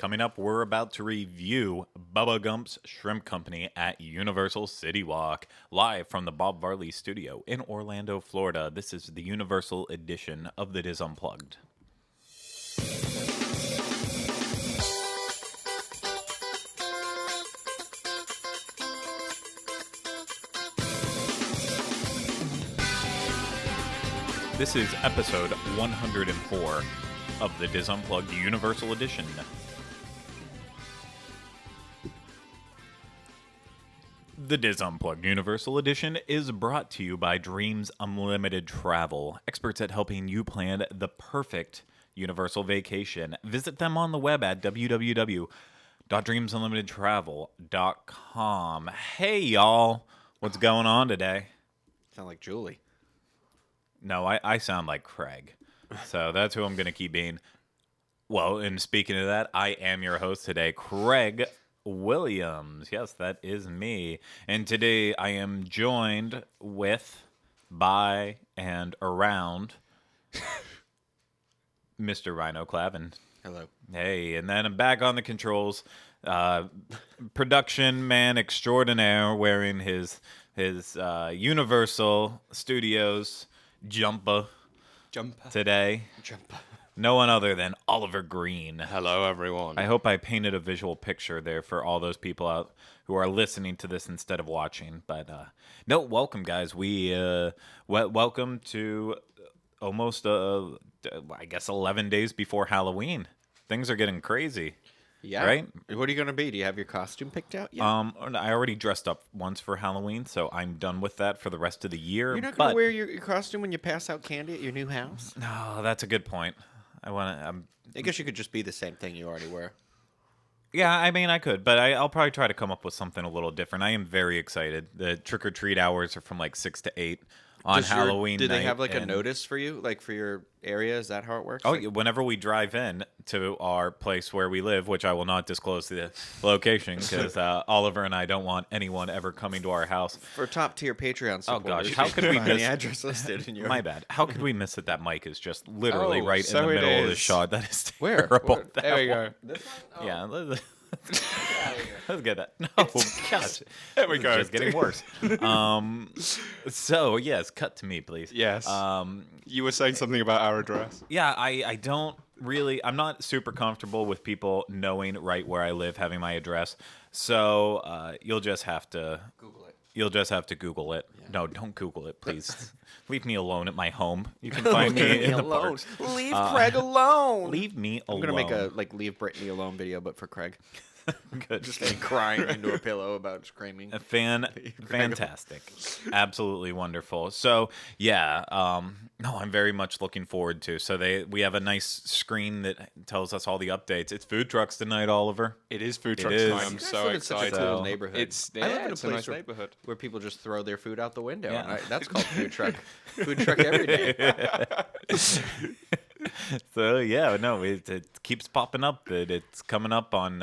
Coming up, we're about to review Bubba Gump's Shrimp Company at Universal CityWalk, live from the Bob Varley studio in Orlando, Florida. This is the Universal edition of the Diz Unplugged. This is episode 104 of the Diz Unplugged Universal Edition. The Diz Unplugged Universal Edition is brought to you by Dreams Unlimited Travel, experts at helping you plan the perfect Universal vacation. Visit them on the web at www.dreamsunlimitedtravel.com. Hey, y'all. What's going on today? Sound like Julie. No, I sound like Craig. So that's who I'm going to keep being. Well, and speaking of that, I am your host today, Craig Williams. Yes, that is me. And today I am joined with, by, and around Mr. Ryno Clavin. Hello. Hey, and then I'm back on the controls. Production man extraordinaire wearing his Universal Studios jumper today. No one other than Oliver Green. Hello, everyone. I hope I painted a visual picture there for all those people out who are listening to this instead of watching. But no, welcome, guys. Welcome to almost, I guess, 11 days before Halloween. Things are getting crazy. Yeah. Right? What are you going to be? Do you have your costume picked out yet? I already dressed up once for Halloween, so I'm done with that for the rest of the year. You're not going to wear your costume when you pass out candy at your new house? No, that's a good point. I guess you could just be the same thing you already wear. Yeah, I mean, I could, but I'll probably try to come up with something a little different. I am very excited. The trick-or-treat hours are from like 6 to 8 on Halloween night. Did they have like a and notice for you, like for your area? Is that how it works? Oh, like, whenever we drive in to our place where we live, which I will not disclose the location because Oliver and I don't want anyone ever coming to our house. For top tier Patreon supporters. Oh gosh, how could we miss the address listed in your? My bad. How could we miss it? That mic is just literally right in the it middle of the is. shot. That is Where? terrible. There we go. This one? Oh. Yeah. Let's get that. No, gosh. There we go. It's just getting worse. So, yes, cut to me, please. Yes. You were saying something about our address. Yeah, I don't really, I'm not super comfortable with people knowing right where I live, having my address. So, you'll just have to Google it. You'll just have to Google it. Yeah. No, don't Google it, please. Leave me alone at my home. You can find me in the parks. Leave Craig alone. Leave me alone. I'm gonna make a Leave Brittany Alone video, but for Craig. Good. Just me crying into a pillow about screaming. Fantastic. Absolutely wonderful. So, yeah, no, I'm very much looking forward to. So we have a nice screen that tells us all the updates. It's food trucks tonight, Oliver. It is food trucks is. tonight. I'm so Such excited. a cool neighborhood. I live in a it's a place nice neighborhood. where people just throw their food out the window. Yeah. And that's called food truck. Food truck every day. So, yeah, no, it keeps popping up that it's coming up on...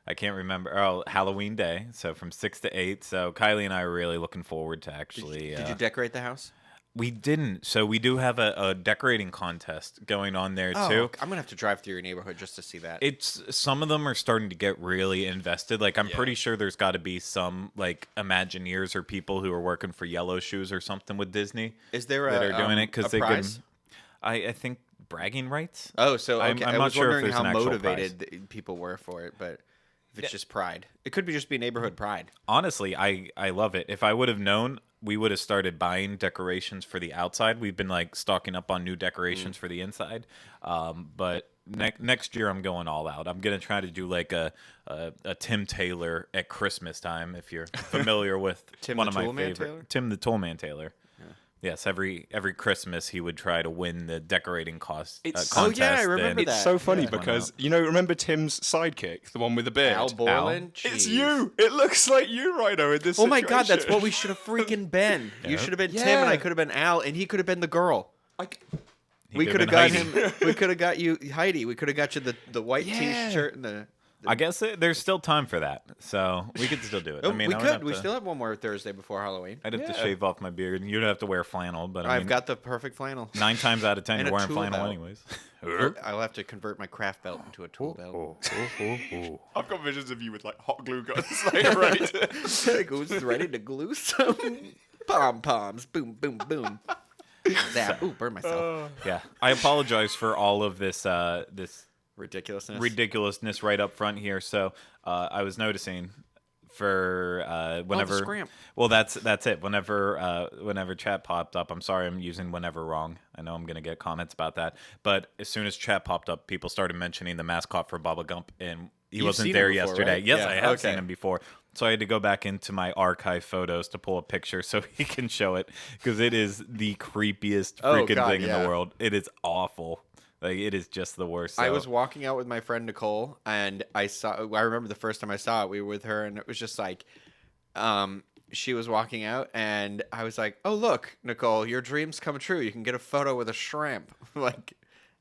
I can't remember. Oh, Halloween Day. So from 6 to 8. So Kylie and I are really looking forward to actually... Did you decorate the house? We didn't. So we do have a decorating contest going on there too. I'm going to have to drive through your neighborhood just to see that. Some of them are starting to get really invested. Like I'm pretty sure there's got to be some like Imagineers or people who are working for Yellow Shoes or something with Disney. Is there that are doing it because they prize? I think bragging rights. Oh, so okay. I'm I not was sure if wondering there's how an actual motivated people were for it, but if it's just pride, it could just be neighborhood pride. Honestly, I love it. If I would have known, we would have started buying decorations for the outside. We've been like stocking up on new decorations for the inside. But next year I'm going all out. I'm gonna try to do like a Tim Taylor at Christmas time. If you're familiar with Tim one the of my Toolman favorite, Taylor? Tim the Toolman Taylor. Yes, every Christmas he would try to win the decorating contest. Oh, yeah, I remember It's that. so funny Yeah. because, remember Tim's sidekick? The one with the beard? Al Borland? It's Jeez. you! It looks like you, Ryno, in this Oh my God, that's situation. what we should have freaking been. You should have been Tim, and I could have been Al, and he could have been the girl. We could have got him. We could have got you Heidi. We could have got you the white Yeah. T-shirt and the I guess there's still time for that, so we could still do it. Oh, I mean, we I would could. have We to- still have one more Thursday before Halloween. I'd have to Yeah. shave off my beard, and you'd have to wear flannel. But I I've mean, got the perfect flannel. 9 times out of 10, And you're a wearing tool flannel belt. anyways. I'll have to convert my craft belt into a tool belt. I've got visions of you with like hot glue guns, like ready to. Who's ready to glue some pom poms? Boom, boom, boom. Zap. Ooh, burn myself. Yeah, I apologize for all of this Ridiculousness. ridiculousness right up front here. So I was noticing for whenever scramp. well that's it whenever chat popped up. I'm sorry, I'm using whenever wrong. I know I'm gonna get comments about that, but as soon as chat popped up, people started mentioning the mascot for Bubba Gump, and he You've wasn't seen there him before, yesterday. right? Yes, Yeah, I have okay. seen him before. So I had to go back into my archive photos to pull a picture so he can show it, because it is the creepiest Oh, freaking God, thing in yeah. the world. It is awful. Like, it is just the worst. I So- was walking out with my friend Nicole, and I remember the first time I saw it, we were with her, and it was just like, she was walking out, and I was like, "Oh, look, Nicole, your dreams come true. You can get a photo with a shrimp." Like,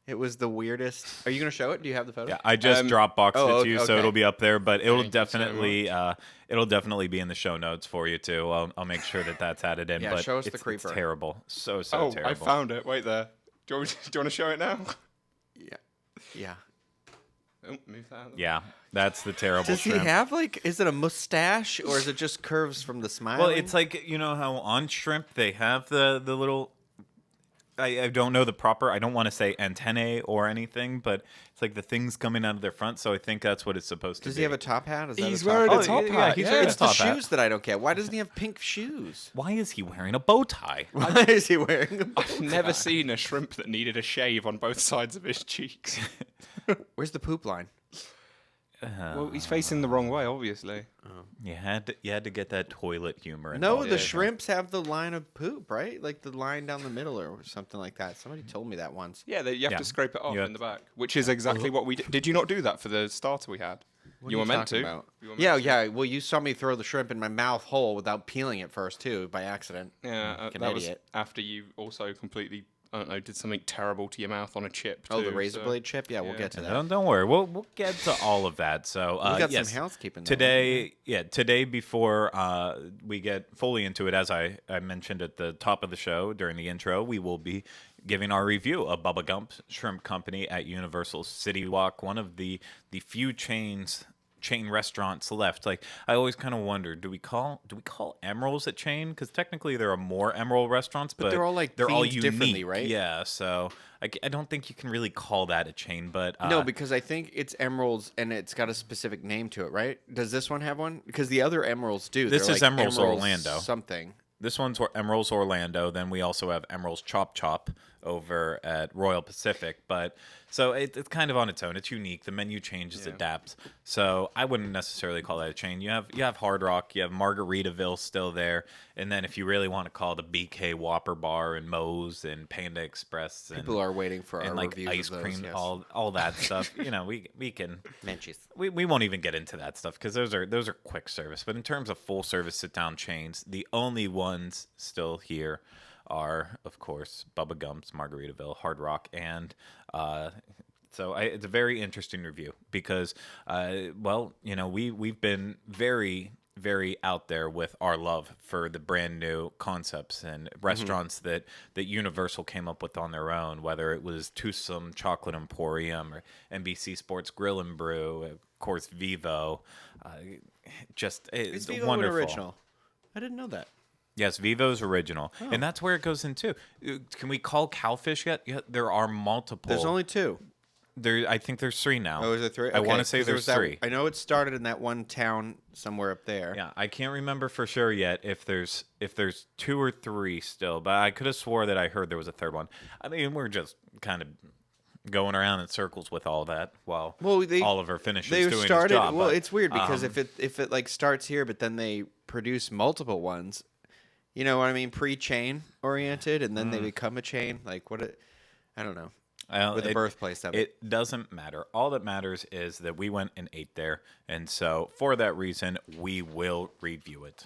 it was the weirdest. Are you gonna show it? Do you have the photo? Yeah, I just Dropboxed oh, it to you, so okay. it'll be up there. But it'll Thank you so definitely be in the show notes for you too. I'll make sure that that's added in. Yeah, but show us the it's creeper. terrible, so Oh, terrible. I found it. Wait there. Do you want to show it now? Yeah. Oh, move that. Yeah, that's the terrible. Does he shrimp. have like? Is it a mustache or is it just curves from the smile? Well, it's like, you know how on shrimp they have the little. I don't know the proper. I don't want to say antennae or anything, but it's like the things coming out of their front. So I think that's what it's supposed to Does be. he have a top hat? Is that He's a top wearing hat? a top yeah, hat. he's yeah. wearing It's a the top hat. shoes that I don't get. Why doesn't he have pink shoes? Why is he wearing a bow tie? Why is he wearing a I've never seen a shrimp that needed a shave on both sides of his cheeks. Where's the poop line? Well, he's facing the wrong way, obviously. You had to get that toilet humor. No, involved. the shrimps have the line of poop, right? Like the line down the middle or something like that. Somebody told me that once. Yeah, you have Yeah. to scrape it off You in the back, which is exactly what we did. Did you not do that for the starter we had? What You are were meant talking to. about? You were meant Yeah, to. yeah. Well, you saw me throw the shrimp in my mouth hole without peeling it first, too, by accident. Yeah, Like an that was idiot. after you also completely, I don't know, did something terrible to your mouth on a chip. Oh, the too, razor so- blade chip? Yeah, we'll Yeah. get to that. Don't worry. We'll get to all of that. So We got yes, some housekeeping. though. today before we get fully into it, as I mentioned at the top of the show during the intro, we will be giving our review of Bubba Gump Shrimp Company at Universal CityWalk, one of the few chain restaurants left. Like, I always kind of wonder, do we call Emerald's a chain? Because technically there are more Emerald restaurants, but they're all, like, they're all themed unique, differently, right? Yeah, so I don't think you can really call that a chain. But No, because I think it's Emeralds and it's got a specific name to it, right? Does this one have one? Because the other Emeralds do. This They're is like Emeralds Orlando. Something. This one's Emerald's Orlando. Then we also have Emerald's Chop Chop over at Royal Pacific. But so it's kind of on its own. It's unique. The menu changes, adapts. So I wouldn't necessarily call that a chain. You have Hard Rock, you have Margaritaville still there, and then if you really want to call it a BK Whopper Bar and Moe's and Panda Express and People are waiting for our and like reviews ice of those, cream, yes. all that stuff. You know, we can. Menchies. We won't even get into that stuff because those are quick service. But in terms of full service sit down chains, the only ones still here are, of course, Bubba Gump's, Margaritaville, Hard Rock, and it's a very interesting review because, we've been very, very out there with our love for the brand new concepts and restaurants that Universal came up with on their own, whether it was Twosome Chocolate Emporium or NBC Sports Grill and Brew, of course, Vivo. It's Vivo an wonderful. original? I didn't know that. Yes, Vivo's original, and that's where it goes into. Can we call Cowfish yet? Yeah, there are multiple. There's only two. I think there's 3 now. Oh, is there three? I want Okay, to say 'cause there there's was that- 3. I know it started in that one town somewhere up there. Yeah, I can't remember for sure yet if there's 2 or 3 still, but I could have swore that I heard there was a third one. I mean, we're just kind of going around in circles with all that while Oliver finishes They doing started. his job. Well, but, it's weird because if it like starts here, but then they produce multiple ones. You know what I mean? Pre-chain oriented, and then they become a chain. Like what? I don't know. with the birthplace of it. It doesn't matter. All that matters is that we went and ate there. And so for that reason, we will review it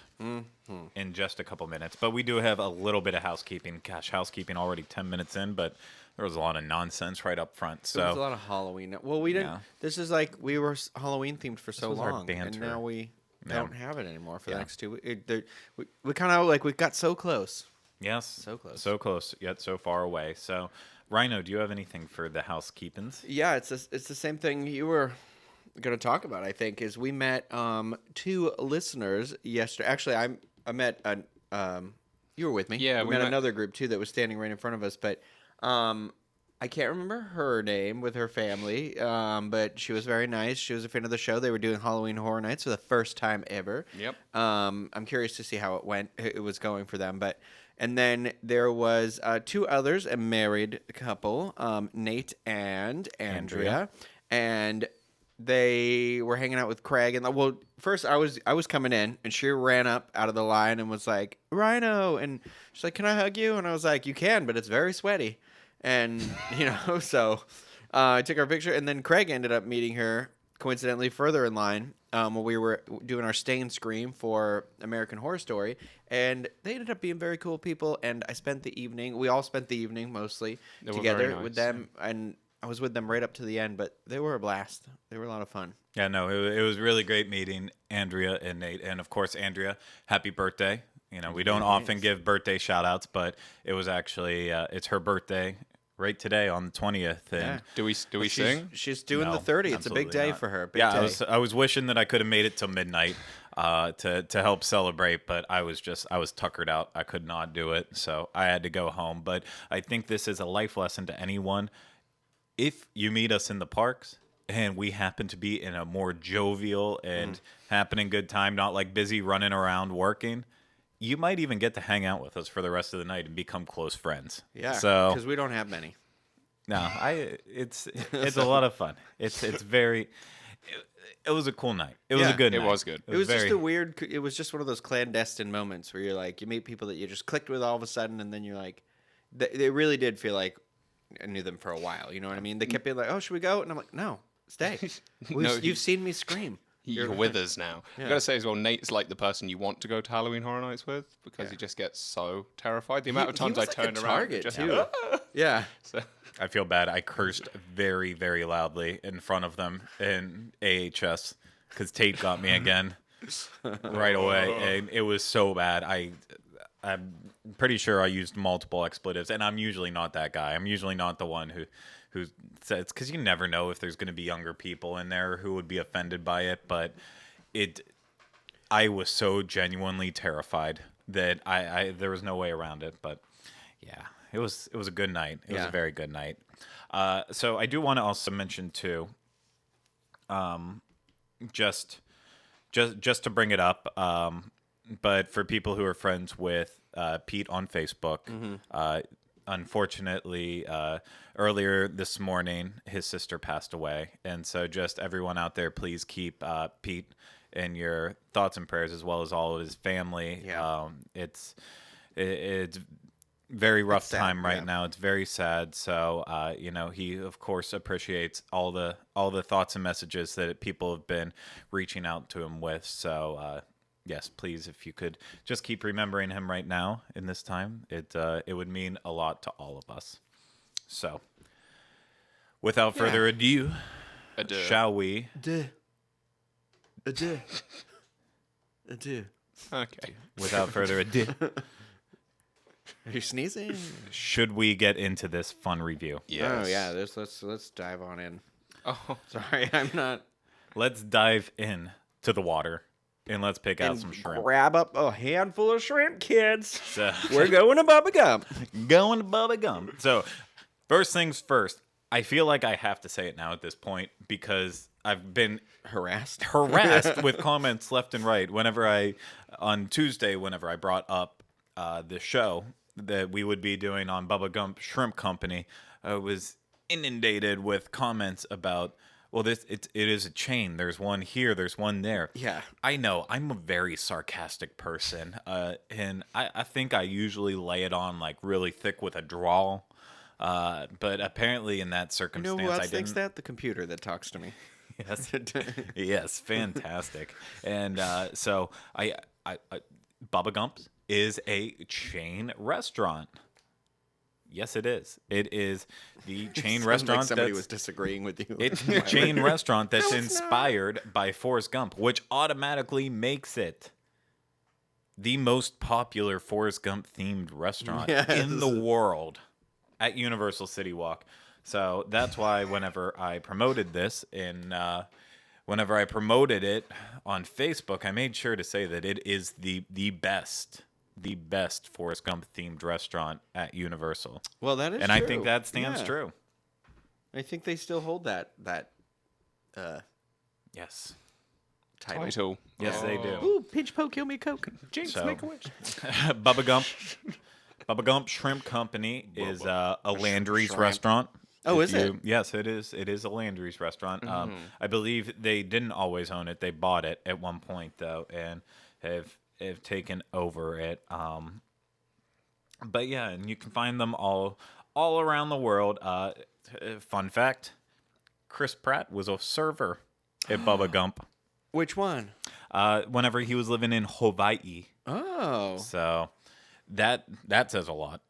in just a couple minutes. But we do have a little bit of housekeeping. Gosh, housekeeping already 10 minutes in, but there was a lot of nonsense right up front. So There was a lot of Halloween. Well, we didn't. Yeah. This is like we were Halloween themed for so was our long, and banter. now we Yeah. don't have it anymore for the Yeah. next 2 weeks. We kind of like we got so close. yes, so close, yet so far away. So, Ryno, do you have anything for the housekeepings? Yeah, it's the same thing you were going to talk about. I think is we met 2 listeners yesterday. Actually, I met you were with me. Yeah, we met another group too that was standing right in front of us, but I can't remember her name with her family, but she was very nice. She was a fan of the show. They were doing Halloween Horror Nights for the first time ever. Yep. I'm curious to see how it was going for them. And then there was 2 others, a married couple, Nate and Andrea. And they were hanging out with Craig. And well, first I was coming in, and she ran up out of the line and was like, "Ryno," and she's like, "Can I hug you?" And I was like, "You can, but it's very sweaty." And so I took our picture, and then Craig ended up meeting her coincidentally further in line when we were doing our stain scream for American Horror Story, and they ended up being very cool people. And we all spent the evening mostly together with them, and I was with them right up to the end, but they were a blast. They were a lot of fun. Yeah, no, it was really great meeting Andrea and Nate. And of course, Andrea, happy birthday. We don't often give birthday shout outs, but it was actually, it's her birthday right today on the 20th. And Do we sing? She's doing No, the 30. It's a big absolutely day not. for her. Big Yeah, day. I was wishing that I could have made it till midnight to help celebrate, but I was tuckered out. I could not do it, so I had to go home. But I think this is a life lesson to anyone. If you meet us in the parks and we happen to be in a more jovial and happening good time, not like busy running around working, you might even get to hang out with us for the rest of the night and become close friends. Yeah, So because we don't have many. no, it's a lot of fun. It's very. It was a cool night. It was a good night. It was good. It was just it was just one of those clandestine moments where you're like, you meet people that you just clicked with all of a sudden, and then you're like, they really did feel like I knew them for a while. You know what I mean? They kept being like, "Oh, should we go?" And I'm like, "No, stay. You've seen me scream. You're with us now." Yeah. I gotta say as well, Nate's like the person you want to go to Halloween Horror Nights with because he just gets so terrified. The amount of times I turned around and just too. Yeah. So, I feel bad. I cursed very, very loudly in front of them in AHS because Tate got me again right away, and it was so bad. I'm pretty sure I used multiple expletives, and I'm usually not that guy. I'm usually not the one who says, because you never know if there's going to be younger people in there who would be offended by it. But I was so genuinely terrified that there was no way around it. But yeah, it was a good night. It was a very good night. So I do want to also mention too, just to bring it up. But for people who are friends with Pete on Facebook, unfortunately, earlier this morning, his sister passed away. And so just everyone out there, please keep Pete in your thoughts and prayers, as well as all of his family. Yeah. It's very rough sad, time right yeah. now. It's very sad. So, he of course appreciates all the thoughts and messages that people have been reaching out to him with. So, yes, please, if you could just keep remembering him right now in this time, it would mean a lot to all of us. So, without further ado, shall we? Adieu. okay. Without further ado, Are you sneezing? should we get into this fun review? Yes. Oh yeah. Let's dive on in. Oh, Sorry, I'm not. Let's dive in to the water and let's pick out And some shrimp. grab up a handful of shrimp, kids. So, We're going to Bubba Gump. going to Bubba Gump. So, first things first, I feel like I have to say it now at this point because I've been Harassed. with comments left and right. On Tuesday, whenever I brought up the show that we would be doing on Bubba Gump Shrimp Company, I was inundated with comments about, well, it is a chain. There's one here. There's one there. Yeah. I know. I'm a very sarcastic person, and I think I usually lay it on like really thick with a drawl. But apparently, in that You know circumstance, who else I thinks didn't. that? The computer that talks to me. Yes, yes, fantastic. And so Bubba Gump's is a chain restaurant. Yes, it is. It is the chain Sounds restaurant like somebody that's was disagreeing with you. it's the chain restaurant that's No, it's not. inspired by Forrest Gump, which automatically makes it the most popular Forrest Gump themed restaurant in the Yes. world at Universal CityWalk. So that's why whenever I promoted this whenever I promoted it on Facebook, I made sure to say that it is the best Forrest Gump themed restaurant at Universal. Well, that is And true. I think that stands Yeah. true. I think they still hold that Yes. title. Yes, they do. Ooh, pinch poke, kill me a Coke. Jinx, So- make a wish. Bubba Gump Shrimp Company is a Landry's Shrimp. restaurant. Oh, If is it? Yes, it is. It is a Landry's restaurant. I believe they didn't always own it. They bought it at one point though, and have taken over it. But yeah, and you can find them all around the world. Fun fact: Chris Pratt was a server at Bubba Gump Which one? whenever he was living in Hawaii. Oh, So that says a lot.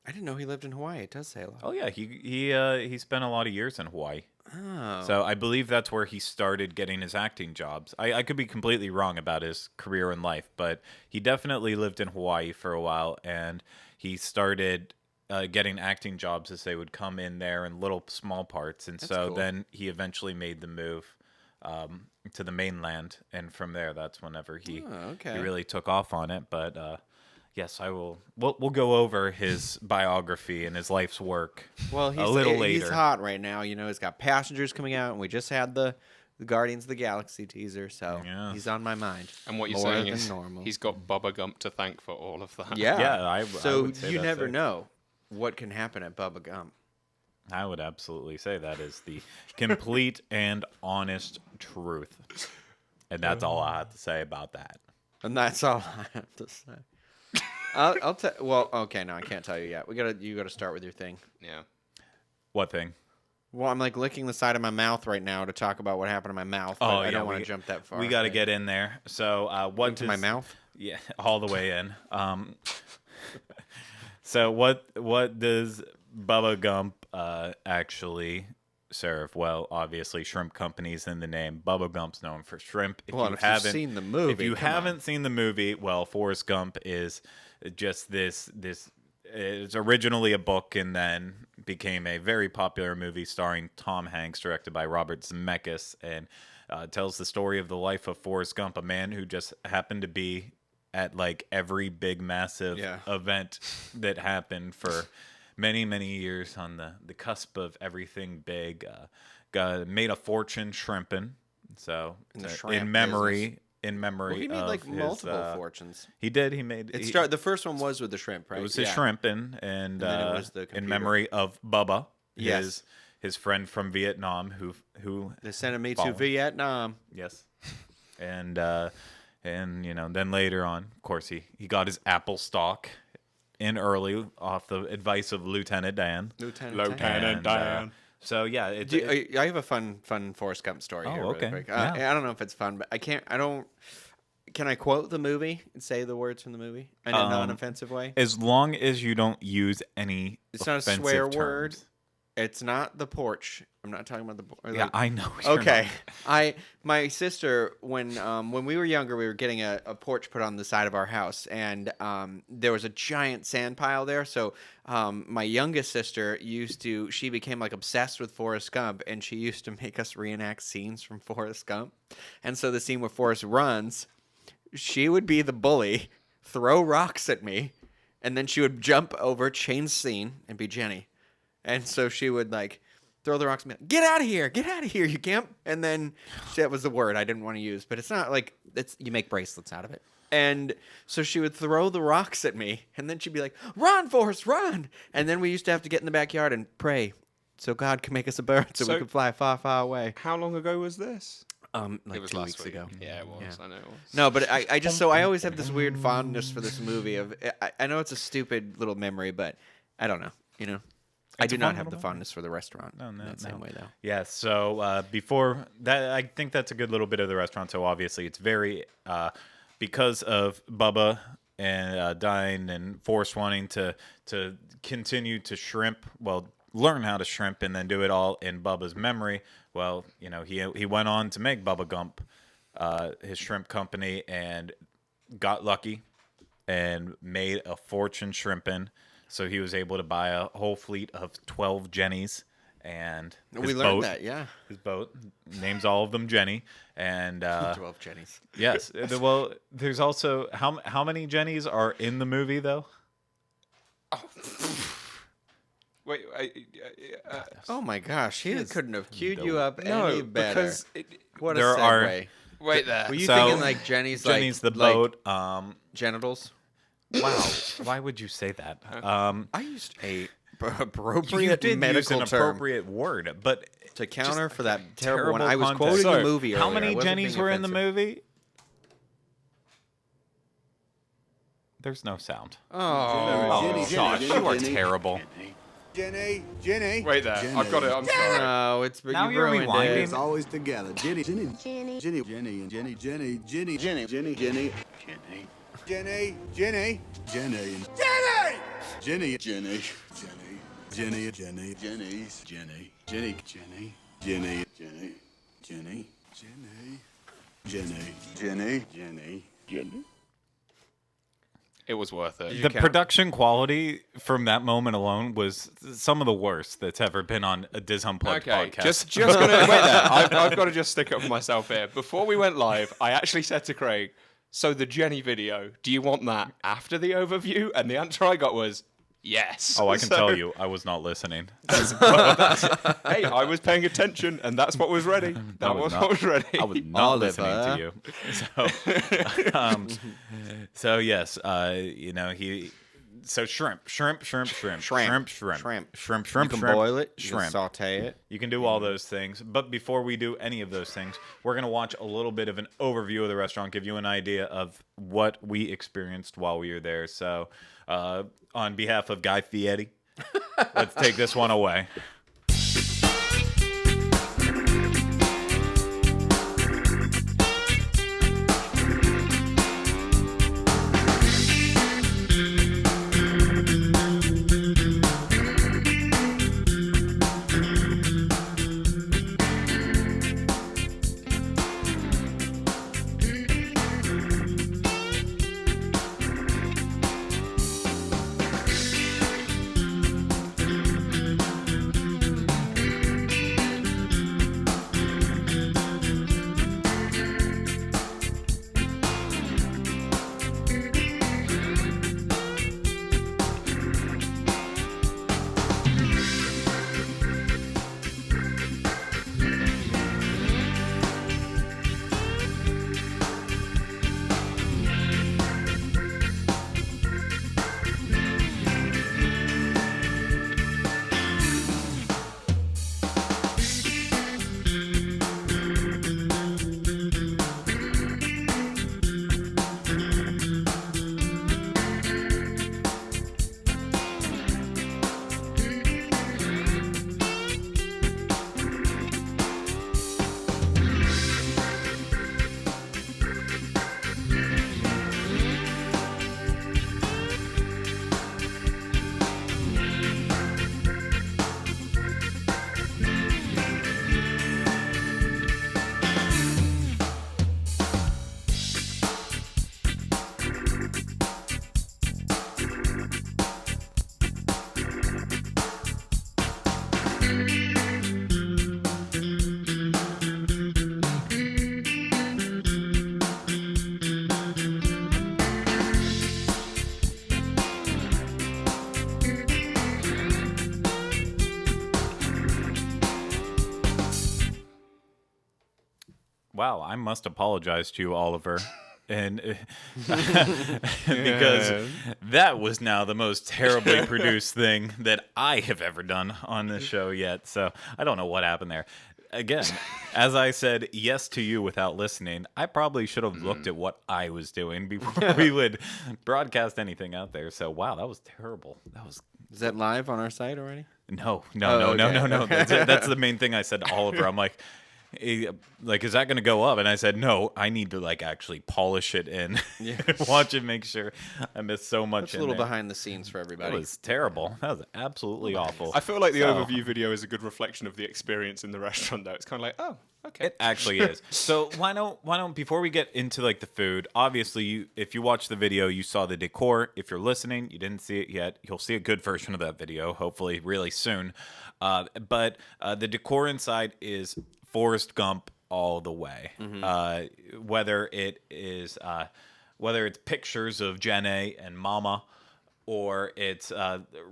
I didn't know he lived in Hawaii. It does say a lot. Oh yeah, he spent a lot of years in Hawaii. Oh. So I believe that's where he started getting his acting jobs. I could be completely wrong about his career in life, but he definitely lived in Hawaii for a while, and he started getting acting jobs as they would come in there in little small parts. And so cool. then he eventually made the move to the mainland, and from there, that's whenever he okay. really took off on it. But yes, I will. We'll go over his biography and his life's work. Well, a little he's later. hot right now. You know, he's got Passengers coming out, and we just had the Guardians of the Galaxy teaser, so Yeah. he's on my mind. And what you're More saying than is normal. he's got Bubba Gump to thank for all of that. Yeah. Yeah, I so would say you that's never it. know what can happen at Bubba Gump. I would absolutely say that is the complete and honest truth. And that's all I have to say about that. And that's all I have to say. I'll tell. Well, okay, no, I can't tell you yet. You gotta start with your thing. Yeah. What thing? Well, I'm like licking the side of my mouth right now to talk about what happened to my mouth. But I don't want to jump that far. We got to get in there. So what into my mouth. Yeah, all the way in. So what does Bubba Gump actually serve? Well, obviously, shrimp company's in the name. Bubba Gump's known for shrimp. If Well, if you've seen the movie, if you come on. haven't seen the movie, well, Forrest Gump is just this. It's originally a book and then became a very popular movie starring Tom Hanks, directed by Robert Zemeckis, and tells the story of the life of Forrest Gump, a man who just happened to be at like every big massive event that happened for many years on the cusp of everything big. Made a fortune shrimping. So In the in shrimp memory Well, he made of like his, multiple fortunes. He did. He made. The first one was with the shrimp, right? It was his shrimping, and then it was the in computer. memory of Bubba, Yes. his friend from Vietnam, who They sent me to Following. Vietnam. yes, and you know, then later on, of course, he got his apple stock in early off the advice of Lieutenant Dan. Lieutenant And, Dan. So yeah, I have a fun Forrest Gump story Oh, here. Really okay. quick. Yeah. I don't know if it's fun, but can I quote the movie and say the words from the movie in a non-offensive way? as long as you don't use any. It's not a offensive swear terms. word. It's not the porch. I'm not talking about the. Yeah, I know. you're Okay, not. my sister when we were younger, we were getting a porch put on the side of our house, and there was a giant sand pile there. So my youngest sister she became like obsessed with Forrest Gump, and she used to make us reenact scenes from Forrest Gump. And so the scene where Forrest runs, she would be the bully, throw rocks at me, and then she would jump over, change scene, and be Jenny. And so she would like throw the rocks at me, get out of here, you can't. And then that was the word I didn't want to use, but it's not like you make bracelets out of it. And so she would throw the rocks at me, and then she'd be like, run, Forrest, run. And then we used to have to get in the backyard and pray so God can make us a bird so we So- could fly far, far away. How long ago was this? Like it was 2 last weeks week. ago. Yeah, it was. Yeah. I know it was. No, but I always have this weird fondness for this movie. I know it's a stupid little memory, but I don't know, you know. I It's do a not fun have the little fondness for the restaurant in that same way, though. Yeah, so before that, I think that's a good little bit of the restaurant. So obviously, it's very because of Bubba and Dine and Forrest wanting to continue to shrimp. Well, learn how to shrimp and then do it all in Bubba's memory. Well, he went on to make Bubba Gump, his shrimp company, and got lucky and made a fortune shrimping. So he was able to buy a whole fleet of 12 Jennies and We learned that, yeah. his boat names all of them Jenny, and 12 Jennies. yes. Well, there's also how many Jennies are in the movie though? Wait, Oh my gosh, he couldn't have queued you up no, any better. because What a there are- segue. wait there. Were you So, thinking like Jenny's the like boat. genitals? Wow, why would you say that? I used a You appropriate did use medical an term appropriate word, but to counter just for that terrible one. terrible I was context. quoting a So, movie earlier. how I many wasn't Jennies being were in the offensive. movie? There's no sound. Oh, Josh, you are terrible. Jenny. Wait there. I've got it. I'm sorry. no, it's Now you you're ruined rewinding. it. It's always together. Jenny, and Jenny, Jenny, Jenny, Jenny, Jenny, Jenny, Jenny, Jenny, Jenny, Jenny, Jenny, Jenny, Jenny, Jenny, Jenny, Jenny, Jenny's, Jenny, Jenny, Jenny, Jenny, Jenny, Jenny, Jenny, Jenny, Jenny, Jenny. It was worth it. The count? production quality from that moment alone was some of the worst that's ever been on a Diz Unplugged Okay, podcast. just gonna wait there. I've got to just stick up for myself here. Before we went live, I actually said to Craig, "So the Jenny video, do you want that after the overview?" And the answer I got was yes. Oh, I can So, tell you, I was not listening. Hey, I was paying attention, and that's what was ready. That was what was ready. I was not listening to you. So yes, So shrimp. Shrimp. You can boil it. You can shrimp. saute it. You can do all those things. But before we do any of those things, we're going to watch a little bit of an overview of the restaurant, give you an idea of what we experienced while we were there. So on behalf of Guy Fieri, let's take this one away. Wow, I must apologize to you, Oliver. And because that was now the most terribly produced thing that I have ever done on this show yet. So I don't know what happened there. Again, as I said yes to you without listening, I probably should have looked at what I was doing before we would broadcast anything out there. So wow, that was terrible. That was Is that live on our site already? No. Okay. That's the main thing I said to Oliver. I'm like, is that going to go up? And I said, no, I need to like actually polish it and watch it, make sure I missed so much. That's a little behind the scenes for everybody. That was terrible. That was absolutely awful. I feel like the overview video is a good reflection of the experience in the restaurant, though. It's kind of like, oh, okay. It actually is. So why don't before we get into like the food, obviously if you watch the video, you saw the decor. If you're listening, you didn't see it yet, you'll see a good version of that video, hopefully really soon. But the decor inside is Forrest Gump all the way. Whether it's pictures of Jenny and Mama, or it's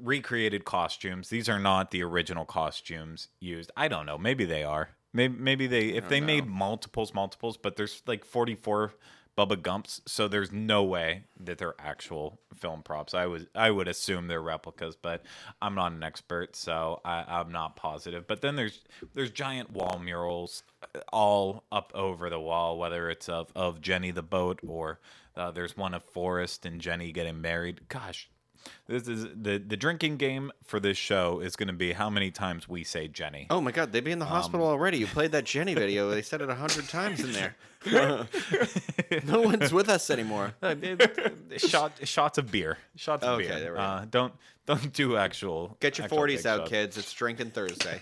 recreated costumes. These are not the original costumes used. I don't know. Maybe they are. Maybe they made multiples, but there's like 44 Bubba Gumps, so there's no way that they're actual film props. I would assume they're replicas, but I'm not an expert, so I'm not positive. But then there's giant wall murals all up over the wall, whether it's of Jenny the boat, or there's one of Forrest and Jenny getting married. Gosh, this is the drinking game for this show is going to be how many times we say Jenny. Oh my God, they'd be in the hospital already. You played that Jenny video. They said it 100 times in there. No one's with us anymore. Shots of beer. Shots of Okay, beer. there we go. Don't do actual. Get your actual 40s big out, shots. kids. It's drinking Thursday.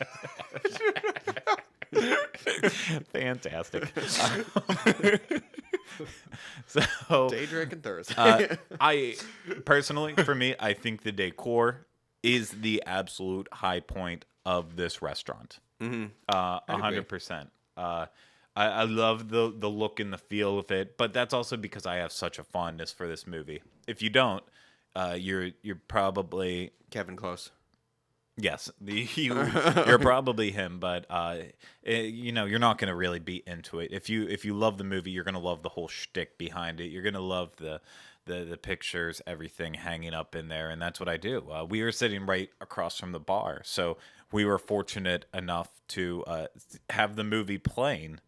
Fantastic. So Day drinking Thursday. I personally, for me, I think the decor is the absolute high point of this restaurant. 100%. I love the look and the feel of it, but that's also because I have such a fondness for this movie. If you don't, you're probably Kevin Close. yes, you're probably him, but you're not going to really be into it. If you love the movie, you're going to love the whole shtick behind it. You're going to love the pictures, everything hanging up in there, and that's what I do. We were sitting right across from the bar, so we were fortunate enough to have the movie playing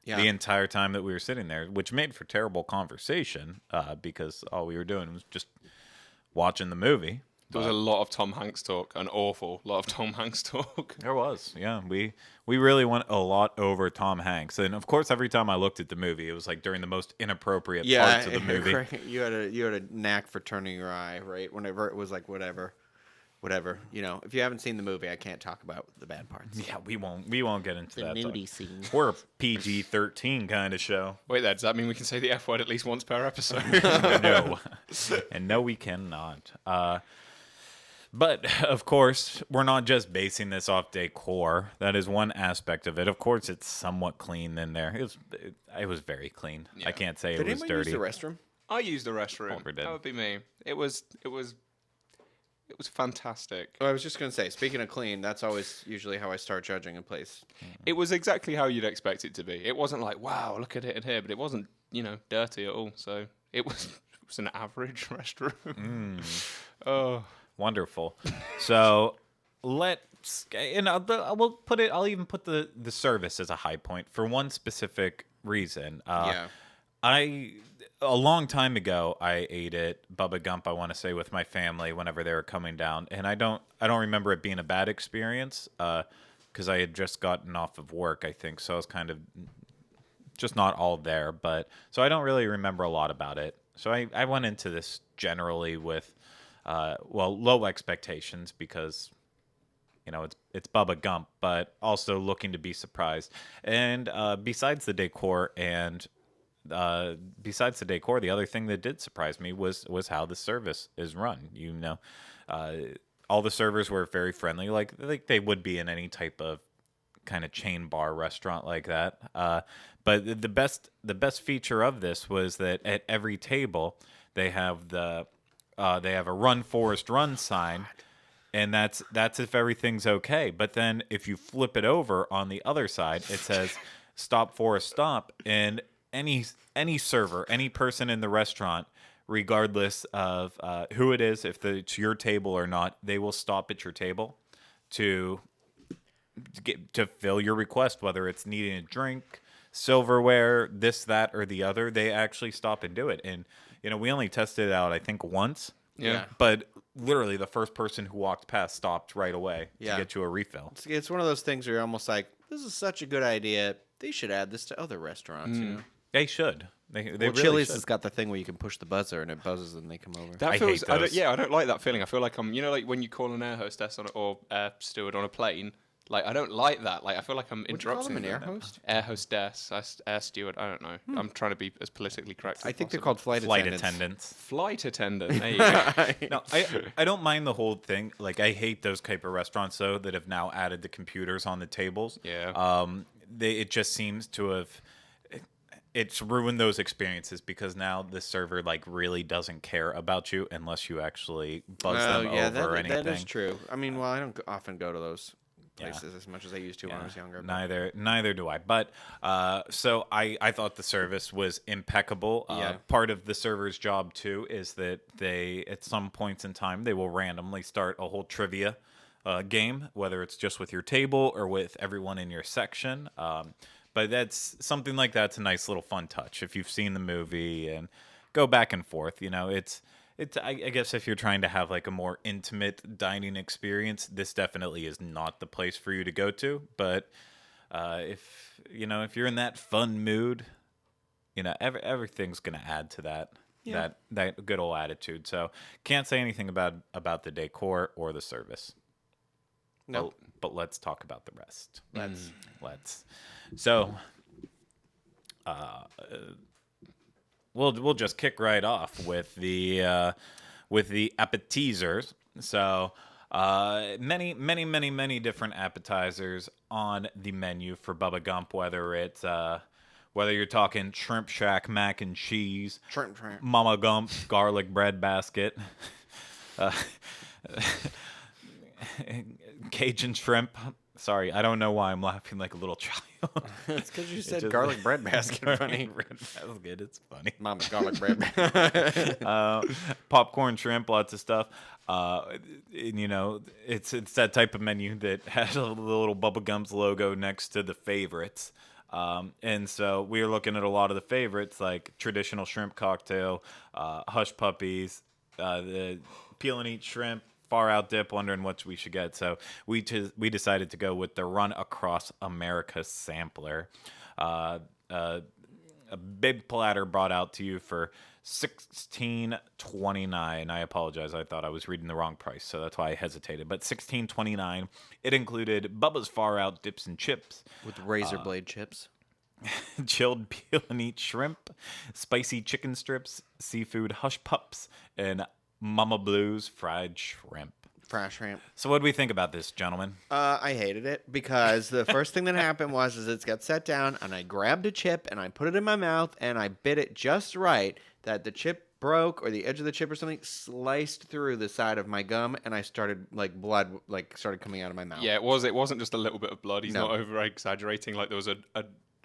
the entire time that we were sitting there, which made for terrible conversation because all we were doing was just watching the movie. There was a lot of Tom Hanks talk, an awful lot of Tom Hanks talk. There was, yeah. We really went a lot over Tom Hanks, and of course, every time I looked at the movie, it was like during the most inappropriate parts of the movie. You had a knack for turning your eye, right? Whenever it was like whatever. If you haven't seen the movie, I can't talk about the bad parts. Yeah, we won't get into that. Nudie scene. We're a PG-13 kind of show. Wait, does that mean we can say the F word at least once per episode? No, and no, we cannot. But of course, we're not just basing this off decor. That is one aspect of it. Of course, it's somewhat clean in there. It was very clean. Yeah. I can't say Did it was anybody dirty. use the restroom? I used the restroom. Oliver did. That would be me. It was fantastic. Oh, I was just gonna say, speaking of clean, that's always usually how I start judging a place. It was exactly how you'd expect it to be. It wasn't like, wow, look at it in here, but it wasn't, dirty at all. So it was an average restroom. Oh, wonderful. So let's, we'll put it. I'll even put the service as a high point for one specific reason. A long time ago, I ate at Bubba Gump, I want to say, with my family whenever they were coming down, and I don't remember it being a bad experience because I had just gotten off of work, I think, so I was kind of just not all there, but so I don't really remember a lot about it. So I went into this generally with low expectations because it's Bubba Gump, but also looking to be surprised. And besides the decor, the other thing that did surprise me was how the service is run. All the servers were very friendly, like they would be in any type of kind of chain bar restaurant like that. But the best feature of this was that at every table they have a Run Forrest Run sign. And that's if everything's okay. But then if you flip it over on the other side, it says Stop Forrest Stop, and any server, any person in the restaurant, regardless of who it is, if it's your table or not, they will stop at your table to fill your request, whether it's needing a drink, silverware, this, that, or the other. They actually stop and do it. And we only tested it out, I think, once. Yeah. But literally, the first person who walked past stopped right away Yeah. to get you a refill. It's one of those things where you're almost like, this is such a good idea. They should add this to other restaurants, you know? They should. They Well, really Chili's should. has got the thing where you can push the buzzer and it buzzes and they come over. That I feels, hate those. I don't like that feeling. I feel like I'm, like when you call an air hostess or air steward on a plane. Like, I don't like that. Like, I feel like I'm Would you call interrupting them an air them. host? Air hostess, air steward. I don't know. I'm trying to be as politically correct. I as think they're possible. called flight attendants. attendants. Flight attendant. There you go. No, I don't mind the whole thing. Like, I hate those type of restaurants though that have now added the computers on the tables. Yeah. It just seems to have. It's ruined those experiences because now the server like really doesn't care about you unless you actually buzz them over or anything. that is true. I mean, well, I don't often go to those places as much as I used to when I was younger. but- Neither do I. But so I thought the service was impeccable. Yeah. Part of the server's job too is that they at some points in time they will randomly start a whole trivia game, whether it's just with your table or with everyone in your section. But that's something like that's a nice little fun touch. If you've seen the movie and go back and forth, it's I guess if you're trying to have like a more intimate dining experience, this definitely is not the place for you to go to. But if you're in that fun mood, everything's gonna add to that good old attitude. So can't say anything about the decor or the service. No. But let's talk about the rest. Let's. So, we'll just kick right off with the appetizers. So, many different appetizers on the menu for Bubba Gump. Whether you're talking Shrimp Shack mac and cheese, Shrimp. Mama Gump garlic bread basket. Cajun shrimp. Sorry, I don't know why I'm laughing like a little child. It's because you said just- garlic bread basket. Funny. Bread basket, it's funny. Mama's garlic bread. Popcorn shrimp, lots of stuff. And, it's that type of menu that has a little Bubba Gump's logo next to the favorites. And so we were looking at a lot of the favorites, like traditional shrimp cocktail, hush puppies, the peel and eat shrimp, far out dip, wondering what we should get. So we decided to go with the Run Across America sampler. A big platter brought out to you for $16.29. I apologize. I thought I was reading the wrong price, so that's why I hesitated. But $16.29. It included Bubba's Far Out dips and chips, With razor blade chips. chilled peel and eat shrimp, spicy chicken strips, seafood hush pups, and Mama Blue's fried shrimp. Fried shrimp. So what do we think about this, gentlemen? I hated it because the first thing that happened was it got set down and I grabbed a chip and I put it in my mouth and I bit it just right that the chip broke or the edge of the chip or something sliced through the side of my gum and I started blood started coming out of my mouth. Yeah, it was. It wasn't just a little bit of blood. He's No. not over exaggerating. Like there was a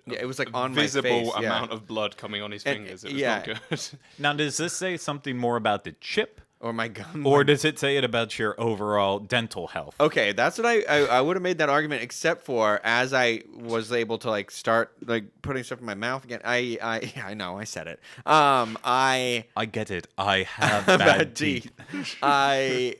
Yeah, it was like on my visible face, yeah. amount of blood coming on his And- fingers. It was yeah. not good. Now, does this say something more about the chip, Or my gum. or does it say it about your overall dental health? Okay, that's what I would have made that argument, except for as I was able to start putting stuff in my mouth again. I know I said it. I get it. I have bad bad teeth. teeth. I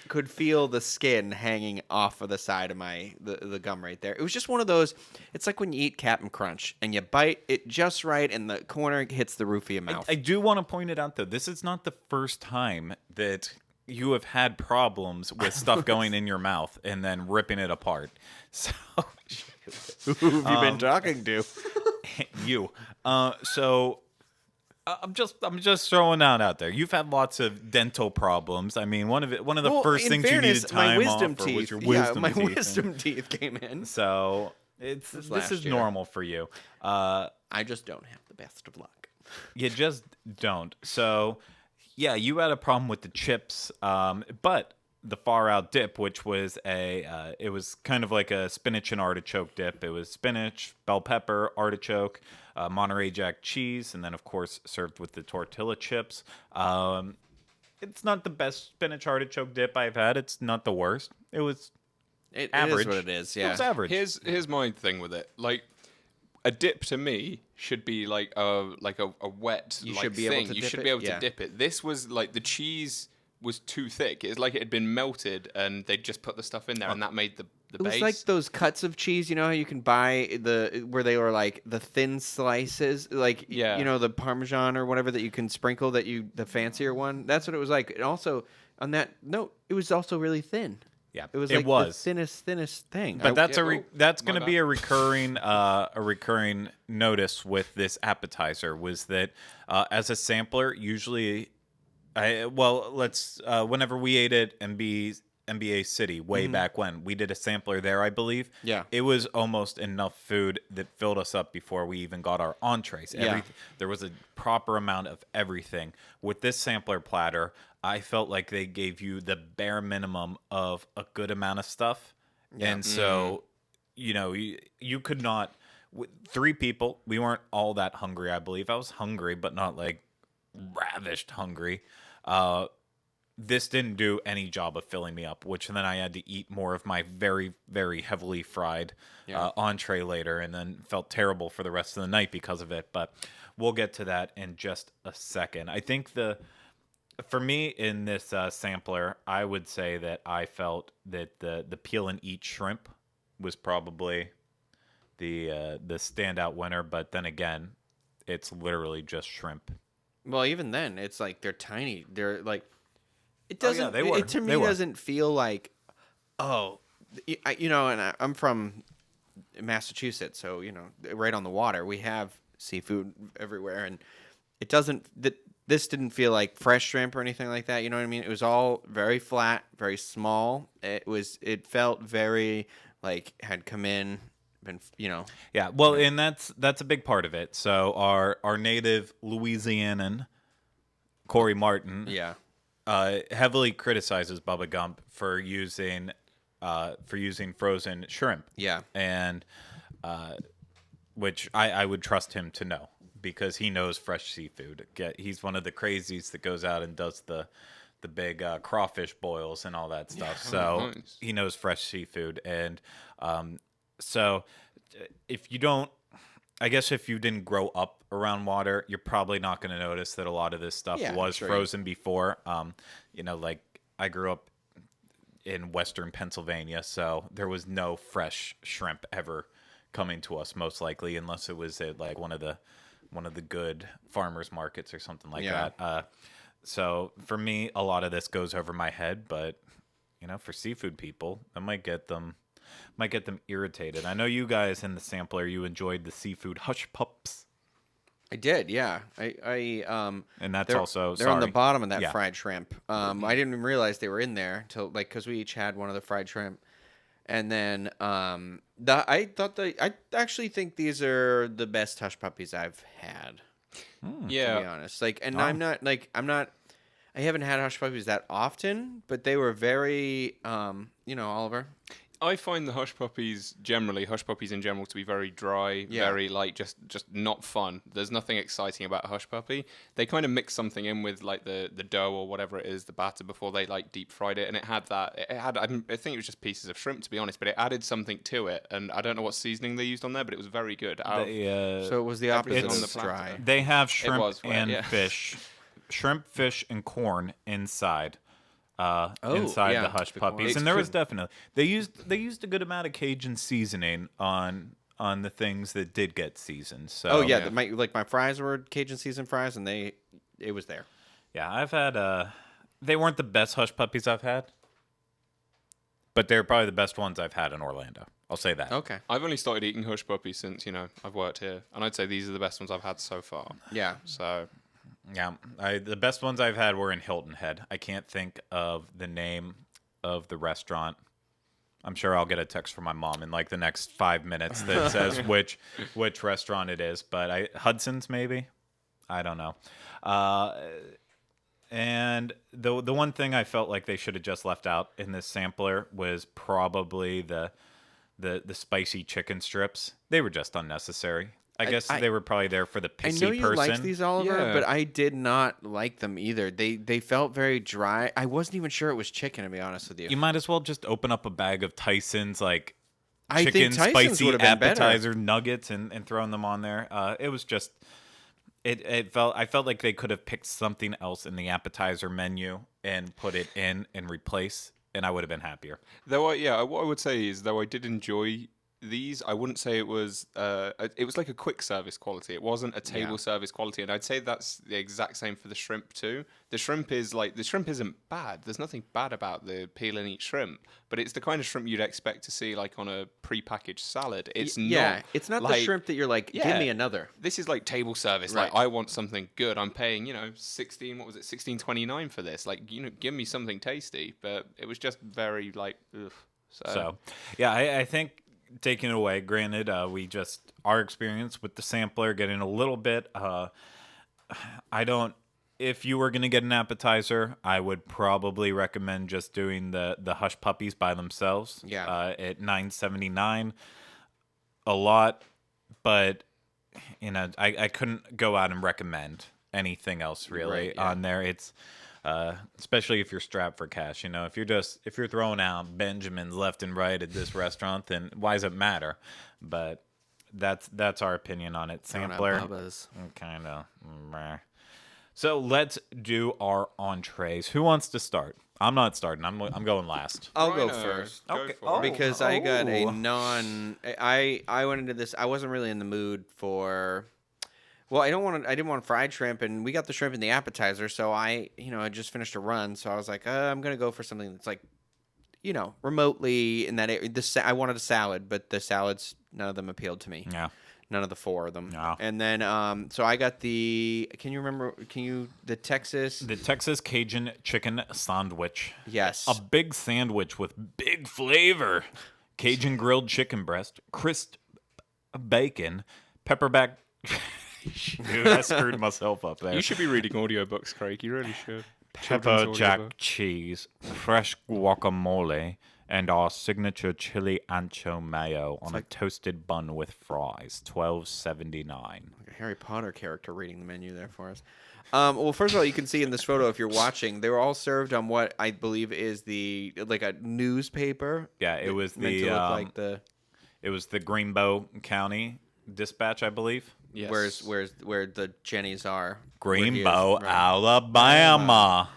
could feel the skin hanging off of the side of the gum right there. It was just one of those. It's like when you eat Cap'n Crunch and you bite it just right, and the corner hits the roof of your mouth. I do want to point it out, though. This is not the first time that you have had problems with stuff going in your mouth and then ripping it apart. So, Who have you been talking to? you. So I'm just throwing that out there. You've had lots of dental problems. I mean, one of the first in things fairness, you needed time my wisdom off for teeth. was your wisdom my teeth. wisdom teeth came in. So this last is year. normal for you. I just don't have the best of luck. You just don't. So, yeah, you had a problem with the chips, but the Far Out dip, which was it was kind of like a spinach and artichoke dip. It was spinach, bell pepper, artichoke, Monterey Jack cheese, and then of course served with the tortilla chips. It's not the best spinach artichoke dip I've had. It's not the worst. It was It average. is what it is. It Yeah. was average. Here's my thing with it. Like a dip to me should be like a wet You like should be thing. able to you dip should it, be able yeah. to dip it. This was like the cheese was too thick. It's like it had been melted, and they'd just put the stuff in there, and that made the It was base. like those cuts of cheese, you know how you can buy where they were like the thin slices, like Yeah. you know the Parmesan or whatever that you can sprinkle the fancier one. That's what it was like. And also on that note, it was also really thin. Yeah, It was it like was. the thinnest thing. But that's Yeah, that's my going to bad. be a recurring notice with this appetizer was that as a sampler, usually, whenever we ate at NBA City way back when we did a sampler there, I believe. Yeah. it was almost enough food that filled us up before we even got our entrees. Yeah. There was a proper amount of everything. With this sampler platter, I felt like they gave you the bare minimum of a good amount of stuff. And so, you could not, with 3 people, we weren't all that hungry, I believe. I was hungry, but not like ravished hungry. This didn't do any job of filling me up, which then I had to eat more of my very, very heavily fried entree later and then felt terrible for the rest of the night because of it. But we'll get to that in just a second. I think for me in this sampler, I would say that I felt that the peel and eat shrimp was probably the standout winner. But then again, it's literally just shrimp. Well, even then, it's like they're tiny. They're like it Oh, yeah, doesn't. they were. It to me They were. doesn't feel like and I'm from Massachusetts, so right on the water, we have seafood everywhere, and it doesn't. This didn't feel like fresh shrimp or anything like that. You know what I mean? It was all very flat, very small. It felt very like had come in, been. Yeah, well, and that's a big part of it. So our native Louisianan Corey Martin, Yeah. heavily criticizes Bubba Gump for using frozen shrimp. Yeah. And which I would trust him to know because he knows fresh seafood. He's one of the crazies that goes out and does the big crawfish boils and all that stuff. So nice. he knows fresh seafood. And so if you don't, I guess if you didn't grow up around water, you're probably not going to notice that a lot of this stuff Yeah, was sure. frozen before. Like I grew up in Western Pennsylvania, so there was no fresh shrimp ever coming to us, most likely, unless it was at like one of the good farmers markets or something like Yeah. that. So for me, a lot of this goes over my head, but for seafood people, that might get them irritated. I know you guys in the sampler, you enjoyed the seafood hush pups, I did, yeah. I and that's they're, also they're on the sorry. bottom of that Yeah. fried shrimp. I didn't even realize they were in there until because we each had one of the fried shrimp, and then I actually think these are the best hush puppies I've had. To be Yeah. honest, and I haven't had hush puppies that often, but they were very, Oliver. I find the hush puppies in general to be very dry, Yeah. very like just not fun. There's nothing exciting about a hush puppy. They kind of mix something in with like the dough or whatever it is, the batter before they like deep fried it, and I think it was just pieces of shrimp to be honest, but it added something to it, and I don't know what seasoning they used on there, but it was very good. So it was the opposite everything of on the platter. dry. They have shrimp was wet, and yeah. fish, shrimp, fish, and corn inside. yeah, The hush the corn. puppies, and there was definitely they used a good amount of Cajun seasoning on the things that did get seasoned. So Oh yeah, my fries were Cajun seasoned fries, and it was there. yeah, I've had they weren't the best hush puppies I've had, but they're probably the best ones I've had in Orlando. I'll say that. Okay. I've only started eating hush puppies since I've worked here, and I'd say these are the best ones I've had so far. Yeah. So Yeah, the best ones I've had were in Hilton Head. I can't think of the name of the restaurant. I'm sure I'll get a text from my mom in like the next 5 minutes that says which restaurant it is. But Hudson's maybe, I don't know. And the one thing I felt like they should have just left out in this sampler was probably the spicy chicken strips. They were just unnecessary. I guess they were probably there for the I pissy know you person. liked these, Oliver, Yeah. but I did not like them either. They felt very dry. I wasn't even sure it was chicken, to be honest with you. You might as well just open up a bag of Tyson's like I think chicken Tyson's spicy would have been better. appetizer nuggets and throwing them on there. It was just I felt like they could have picked something else in the appetizer menu and put it in and replace, and I would have been happier. Though, what I would say is, though I did enjoy these, I wouldn't say it was like a quick service quality. It wasn't a table service quality, and I'd say that's the exact same for the shrimp too. The shrimp isn't bad. There's nothing bad about the peel and eat shrimp, but it's the kind of shrimp you'd expect to see like on a pre-packed salad. It's not. It's not like, the shrimp that you're like, give me another. This is like table service. Right. Like, I want something good. I'm paying, $16.29 for this. Like, give me something tasty. But it was just very like, ugh. So yeah, I think taking it away, granted, our experience with the sampler getting a little bit, if you were going to get an appetizer, I would probably recommend just doing the hush puppies by themselves. Yeah. At $9.79, a lot, but I couldn't go out and recommend anything else really on there. It's especially if you're strapped for cash. If you're throwing out Benjamins left and right at this restaurant, then why does it matter? But that's our opinion on it. Sampler, kind of. So let's do our entrees. Who wants to start? I'm not starting. I'm going last. I'll go Ryno, first. go Okay. for it. Because I got a I went into this. I wasn't really in the mood for. Well, I didn't want fried shrimp, and we got the shrimp in the appetizer. So I just finished a run, so I was like, I'm gonna go for something that's like, remotely in that area. I wanted a salad, but the salads, none of them appealed to me. Yeah. None of the four of them. No. And then, so I got the. The Texas? The Texas Cajun chicken sandwich. Yes. A big sandwich with big flavor. Cajun grilled chicken breast, crisp bacon, pepperback. Dude, I screwed myself up there. You should be reading audiobooks, Craig. You really should. Pepper Children's jack audiobook. cheese, fresh guacamole, and our signature chili ancho mayo on a toasted bun with fries. $12.79. Like a Harry Potter character reading the menu there for us. Well, first of all, you can see in this photo, if you're watching, they were all served on what I believe is like a newspaper. Yeah, it was meant to look like the. It was the Greenbow County Dispatch, I believe. Yes. Where the Jennies are. Greenbow, Right. Alabama.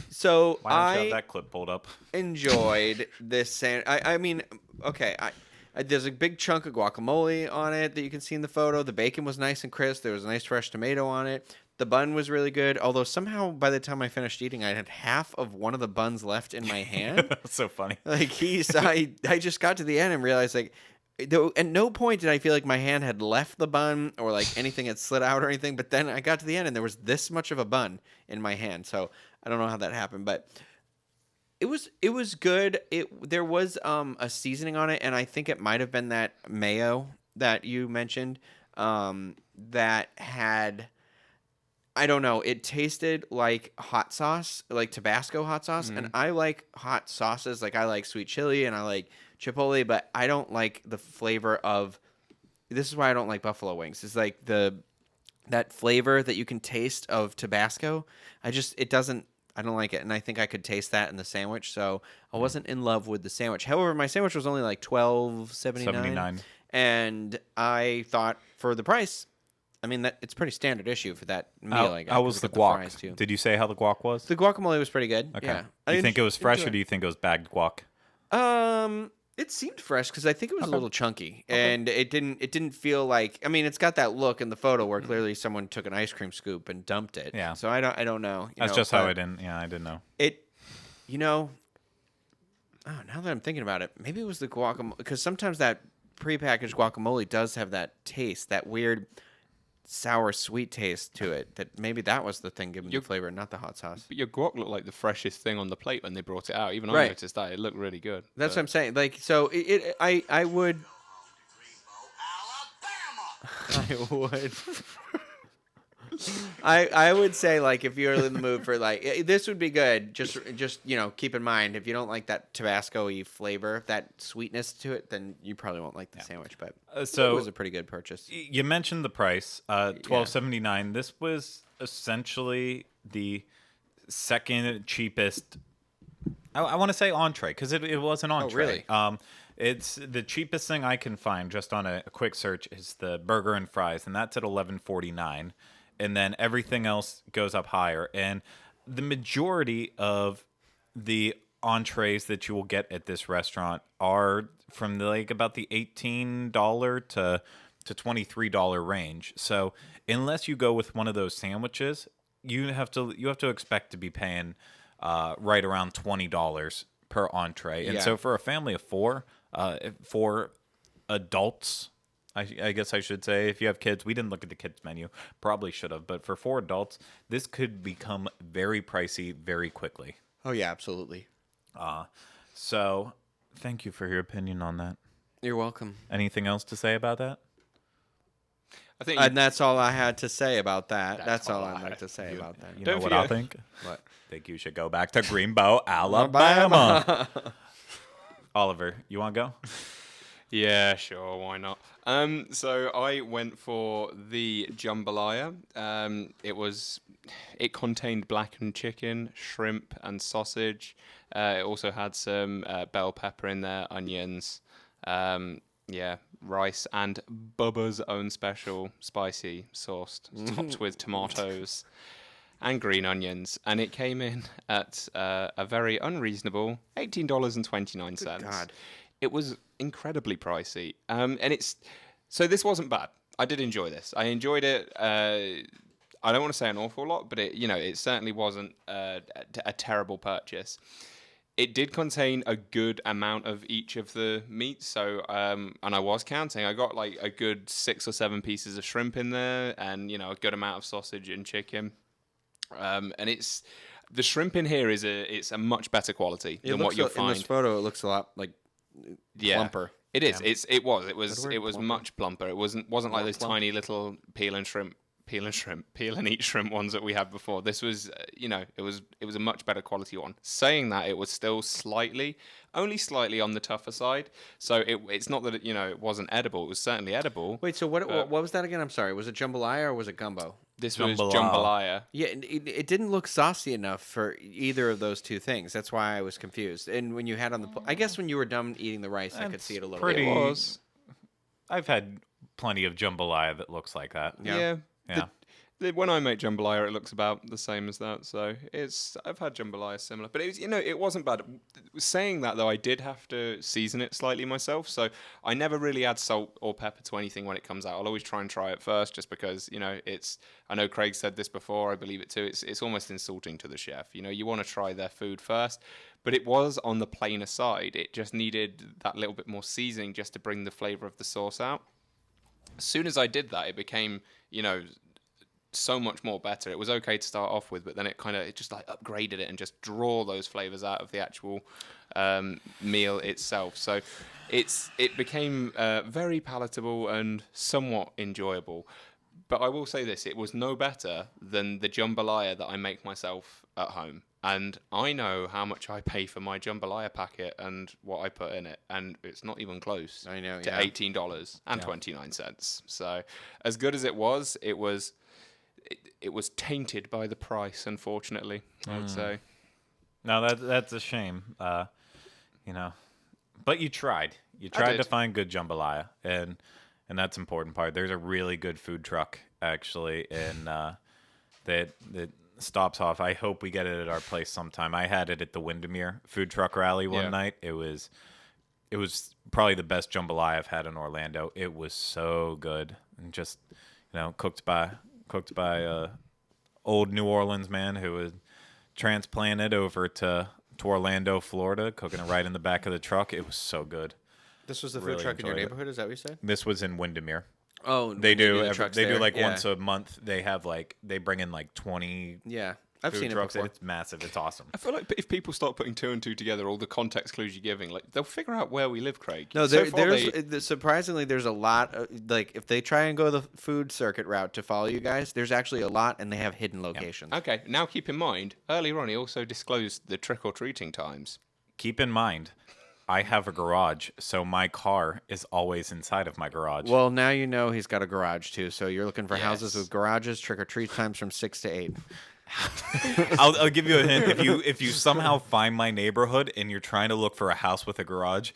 So Why don't you have that clip pulled up? enjoyed this. I mean, okay. There's a big chunk of guacamole on it that you can see in the photo. The bacon was nice and crisp. There was a nice fresh tomato on it. The bun was really good. Although somehow by the time I finished eating, I had half of one of the buns left in my hand. That's so funny. Like I just got to the end and realized like. At no point did I feel like my hand had left the bun or like anything had slid out or anything. But then I got to the end and there was this much of a bun in my hand. So I don't know how that happened, but it was good. There was a seasoning on it, and I think it might have been that mayo that you mentioned that had. I don't know. It tasted like hot sauce, like Tabasco hot sauce, and I like hot sauces. Like I like sweet chili and I like Chipotle, but I don't like the flavor of. This is why I don't like buffalo wings. It's like that flavor that you can taste of Tabasco. It doesn't. I don't like it, and I think I could taste that in the sandwich. So I wasn't in love with the sandwich. However, my sandwich was only like $12.79, and I thought for the price. I mean, it's pretty standard issue for that meal. How was the fries, guac? too. Did you say how the guac was? The guacamole was pretty good. Okay. Yeah. Do you think it was fresh or do you think it was bagged guac? It seemed fresh because I think it was a little chunky, and it didn't feel like. I mean, it's got that look in the photo where clearly someone took an ice cream scoop and dumped it. Yeah. So I don't know. That's just how I didn't. Yeah, I didn't know. Oh, now that I'm thinking about it, maybe it was the guacamole because sometimes that prepackaged guacamole does have that taste, that weird sour sweet taste to it. That maybe that was the thing giving the flavor, not the hot sauce. But your guac looked like the freshest thing on the plate when they brought it out. Even I Right. noticed that. It looked really good. That's what I'm saying. Like, so I would. I would. I would say like if you're in the mood for like this would be good. Just keep in mind if you don't like that Tabasco-y flavor, that sweetness to it, then you probably won't like the sandwich. But so it was a pretty good purchase. You mentioned the price, $12.79. This was essentially the second cheapest. I want to say entree because it was an entree. really? It's the cheapest thing I can find just on a quick search is the burger and fries, and that's at $11.49, and then everything else goes up higher. And the majority of the entrees that you will get at this restaurant are from like about the $18 to $23 range. So unless you go with one of those sandwiches, you have to expect to be paying right around $20 per entree. And Yeah. so for a family of four, for adults, I guess I should say, if you have kids, we didn't look at the kids menu, probably should have, but for 4 adults, this could become very pricey very quickly. Oh yeah, absolutely. So thank you for your opinion on that. You're welcome. Anything else to say about that? I think And that's all I had to say about that. That's all I'd like to say about that. You Don't know what I forget- think? What? I think you should go back to Greenbow, Alabama. Oliver, you want to go? Yeah, sure, why not? So I went for the jambalaya. It contained blackened chicken, shrimp, and sausage. It also had some bell pepper in there, onions, rice, and Bubba's own special spicy sauce, topped with tomatoes and green onions. And it came in at a very unreasonable $18.29. God. It was incredibly pricey. So this wasn't bad. I did enjoy this. I enjoyed it. I don't want to say an awful lot, but it certainly wasn't a terrible purchase. It did contain a good amount of each of the meats. So, and I was counting. I got like a good 6 or 7 pieces of shrimp in there, and a good amount of sausage and chicken. And the shrimp in here is a much better quality than what you'll find in this photo. It looks a lot like plumper. It is. Yeah. It was plumper? much plumper. It wasn't like those tiny little peel and eat shrimp ones that we had before. This was, it was a much better quality one. Saying that, it was still only slightly on the tougher side. So it's not that it wasn't edible. It was certainly edible. Wait, so what was that again? I'm sorry. Was it jambalaya or was it gumbo? This was Jambalaya. jambalaya. Yeah, it didn't look saucy enough for either of those two things. That's why I was confused. And when you had on the, I guess when you were done eating the rice, I could That's see it a little pretty- bit. It was. I've had plenty of jambalaya that looks like that. Yeah. Yeah. When I make jambalaya, it looks about the same as that. So I've had jambalaya similar, but it wasn't bad. Saying that though, I did have to season it slightly myself. So I never really add salt or pepper to anything when it comes out. I'll always try it first, just because I know Craig said this before. I believe it too. It's almost insulting to the chef. You want to try their food first, but it was on the plainer side. It just needed that little bit more seasoning just to bring the flavor of the sauce out. As soon as I did that, it became so much more better. It was okay to start off with, but then it just like upgraded it and just draw those flavors out of the actual meal itself. So it became very palatable and somewhat enjoyable. But I will say this, it was no better than the jambalaya that I make myself at home. And I know how much I pay for my jambalaya packet and what I put in it, and it's not even close I know, to yeah. $18.29. So as good as it was tainted by the price, unfortunately, I would say. No, that's a shame. But you tried. You tried to did. find good jambalaya, and that's the important part. There's a really good food truck actually in that stops off. I hope we get it at our place sometime. I had it at the Windermere food truck rally one night. It was probably the best jambalaya I've had in Orlando. It was so good, and just cooked by old New Orleans man who was transplanted over to Orlando, Florida, cooking it right in the back of the truck. It was so good. This was the Really food truck in your enjoyed it. neighborhood. Is that what you said? This was in Windermere. Oh, They do the trucks they do there. like Yeah. once a month. They have they bring in 20 Yeah, I've food seen it trucks. before. It's massive. It's awesome. I feel like if people start putting 2 and 2 together, all the context clues you're giving, they'll figure out where we live, Craig. No, So far surprisingly, there's a lot. If they try and go the food circuit route to follow you guys, there's actually a lot, and they have hidden locations. Okay, now keep in mind, earlier on he also disclosed the trick-or-treating times. Keep in mind, I have a garage, so my car is always inside of my garage. Well, now you know he's got a garage too. So you're looking for houses Yes. with garages. Trick or treat times from 6 to 8. I'll give you a hint. If you somehow find my neighborhood and you're trying to look for a house with a garage,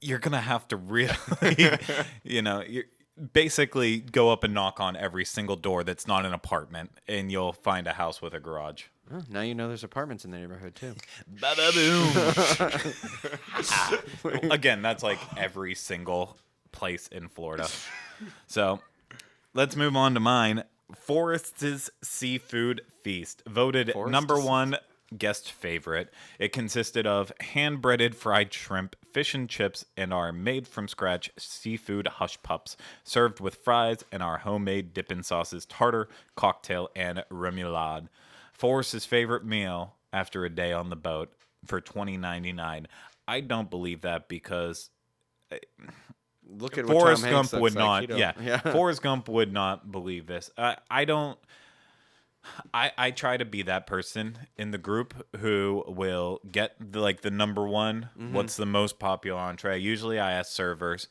you're gonna have to really, you basically go up and knock on every single door that's not an apartment, and you'll find a house with a garage. Oh, now you know there's apartments in the neighborhood too. Ba-da-boom. Again, that's like every single place in Florida. So let's move on to mine. Forrest's Seafood Feast, voted Forrest's? number one guest favorite. It consisted of hand-breaded fried shrimp, fish and chips, and our made-from-scratch seafood hush pups, served with fries and our homemade dipping sauces, tartar, cocktail, and remoulade. Forrest's favorite meal after a day on the boat for $20.99. I don't believe that because Look at what Forrest Tom Gump Hanks would looks like. not. He don't- Yeah, Forrest Gump would not believe this. I don't. I try to be that person in the group who will get the number one. What's the most popular entree? Usually, I ask servers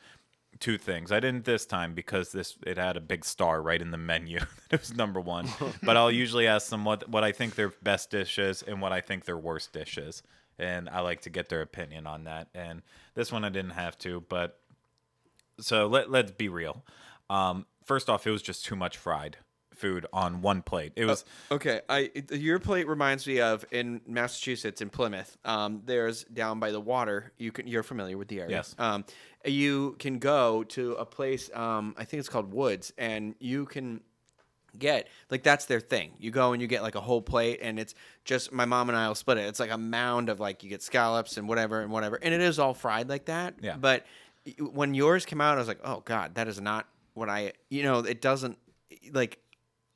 two things. I didn't this time because it had a big star right in the menu. It was number one. But I'll usually ask them what I think their best dish is and what I think their worst dish is, and I like to get their opinion on that. And this one I didn't have to, but. So let's be real. First off, it was just too much fried food on one plate. It was Okay, your plate reminds me of in Massachusetts in Plymouth. There's down by the water. You're familiar with the area. Yes. You can go to a place. I think it's called Woods, and you can get that's their thing. You go and you get like a whole plate, and it's just my mom and I will split it. It's like a mound of you get scallops and whatever, and it is all fried like that. Yeah. But when yours came out, I was like, oh God, that is not what it doesn't